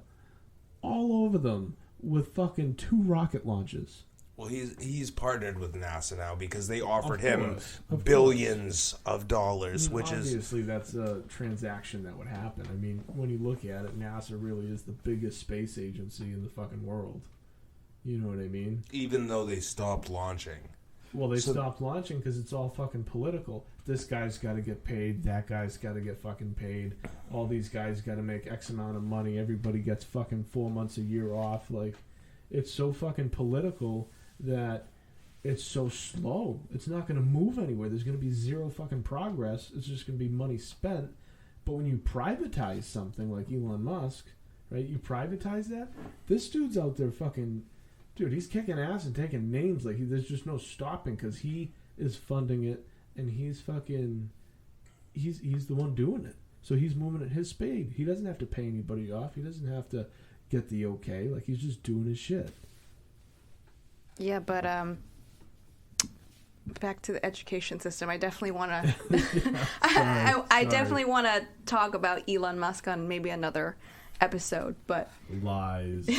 all over them, with fucking 2 rocket launches. Well, he's partnered with NASA now because they offered him billions of dollars, which is... Obviously, that's a transaction that would happen. I mean, when you look at it, NASA really is the biggest space agency in the fucking world. You know what I mean? Even though they stopped launching. Well, they stopped launching because it's all fucking political. This guy's got to get paid. That guy's got to get fucking paid. All these guys got to make X amount of money. Everybody gets fucking 4 months a year off. Like, it's so fucking political that it's so slow. It's not going to move anywhere. There's going to be zero fucking progress. It's just going to be money spent. But when you privatize something like Elon Musk, right, you privatize that, this dude's out there fucking... Dude, he's kicking ass and taking names. Like, there's just no stopping because he is funding it, and he's fucking... He's the one doing it. So he's moving at his speed. He doesn't have to pay anybody off. He doesn't have to get the okay. Like, he's just doing his shit. Yeah, but back to the education system. I definitely want to. I definitely want to talk about Elon Musk on maybe another episode, but lies.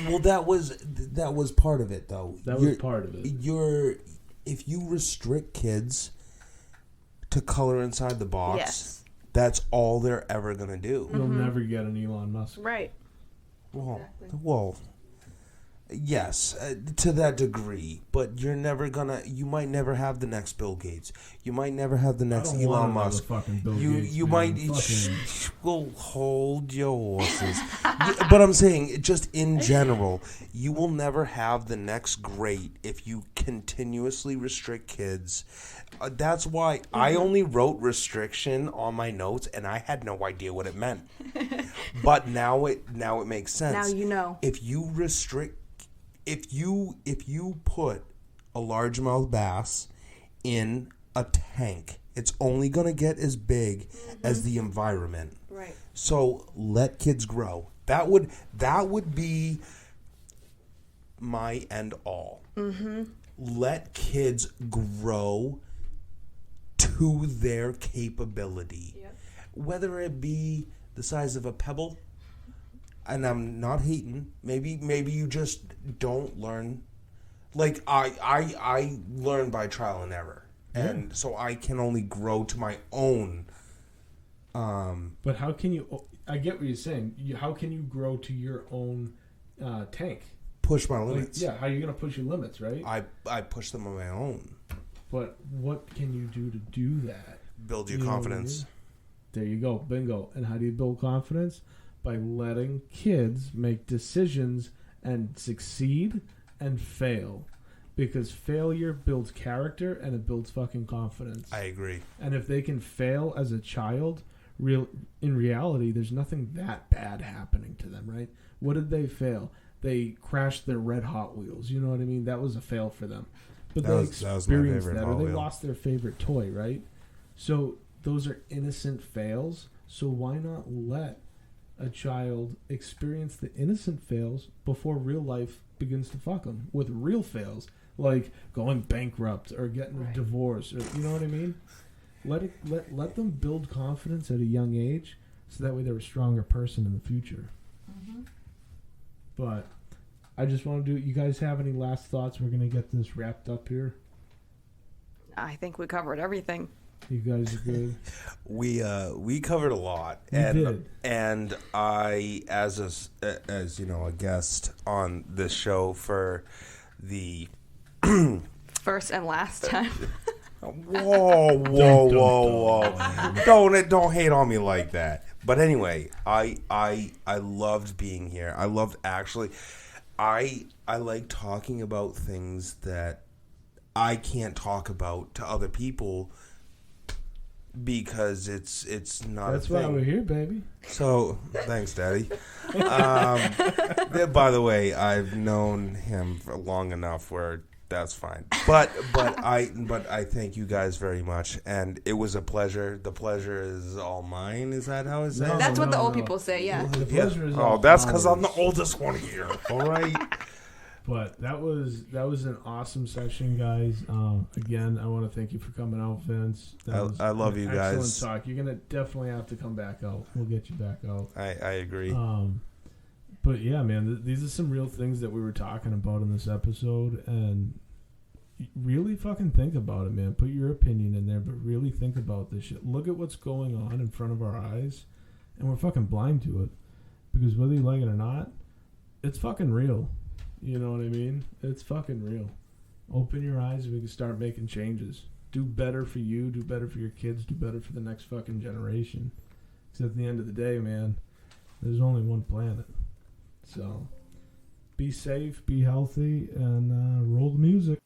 Well, that was part of it, though. That was part of it. If you restrict kids to color inside the box, that's all they're ever gonna do. You'll never get an Elon Musk. Right. Well, Yes, to that degree, but you might never have the next Bill Gates. You might never have the next Elon Musk. You might well hold your horses. But I'm saying, just in general, you will never have the next great if you continuously restrict kids. That's why I only wrote restriction on my notes, and I had no idea what it meant. But now it makes sense. Now you know. If you restrict. If you put a largemouth bass in a tank, it's only going to get as big as the environment. Right. So let kids grow. That would be my end all. Mm-hmm. Let kids grow to their capability. Yep. Whether it be the size of a pebble. And I'm not hating. Maybe you just don't learn. Like I learn by trial and error, and so I can only grow to my own. But how can you? I get what you're saying. How can you grow to your own tank? Push my limits. Like, how are you going to push your limits, right? I push them on my own. But what can you do to do that? Build your confidence. There you go, bingo. And how do you build confidence? By letting kids make decisions and succeed and fail. Because failure builds character and it builds fucking confidence. I agree. And if they can fail as a child, in reality, there's nothing that bad happening to them, right? What did they fail? They crashed their red Hot Wheels. You know what I mean? That was a fail for them. But they experienced that, or they lost their favorite toy, right? So those are innocent fails. So why not let a child experience the innocent fails before real life begins to fuck them with real fails, like going bankrupt or getting a divorce, or you know what I mean? Let them build confidence at a young age, so that way they're a stronger person in the future. Mm-hmm. But I just want to do. You guys have any last thoughts? We're gonna get this wrapped up here. I think we covered everything. You guys are good. We covered a lot, and I as you know, a guest on this show for the first and last time. Whoa! Don't hate on me like that. But anyway, I loved being here. I loved I like talking about things that I can't talk about to other people. Because it's not That's a thing. Why we're here, baby. So, thanks, Daddy. By the way, I've known him for long enough where that's fine. But I thank you guys very much, and it was a pleasure. The pleasure is all mine. Is that how it's said? That's what the old people say. Yeah. The pleasure is all that's because I'm the oldest one here. All right. But that was an awesome session, guys. Again, I want to thank you for coming out, Vince. I love you guys. Excellent talk. You're gonna definitely have to come back out. We'll get you back out. I agree. But yeah, man, these are some real things that we were talking about in this episode, and really fucking think about it, man. Put your opinion in there, but really think about this shit. Look at what's going on in front of our eyes, and we're fucking blind to it, because whether you like it or not, it's fucking real. You know what I mean? It's fucking real. Open your eyes and we can start making changes. Do better for you. Do better for your kids. Do better for the next fucking generation. Because at the end of the day, man, there's only one planet. So, be safe, be healthy, and roll the music.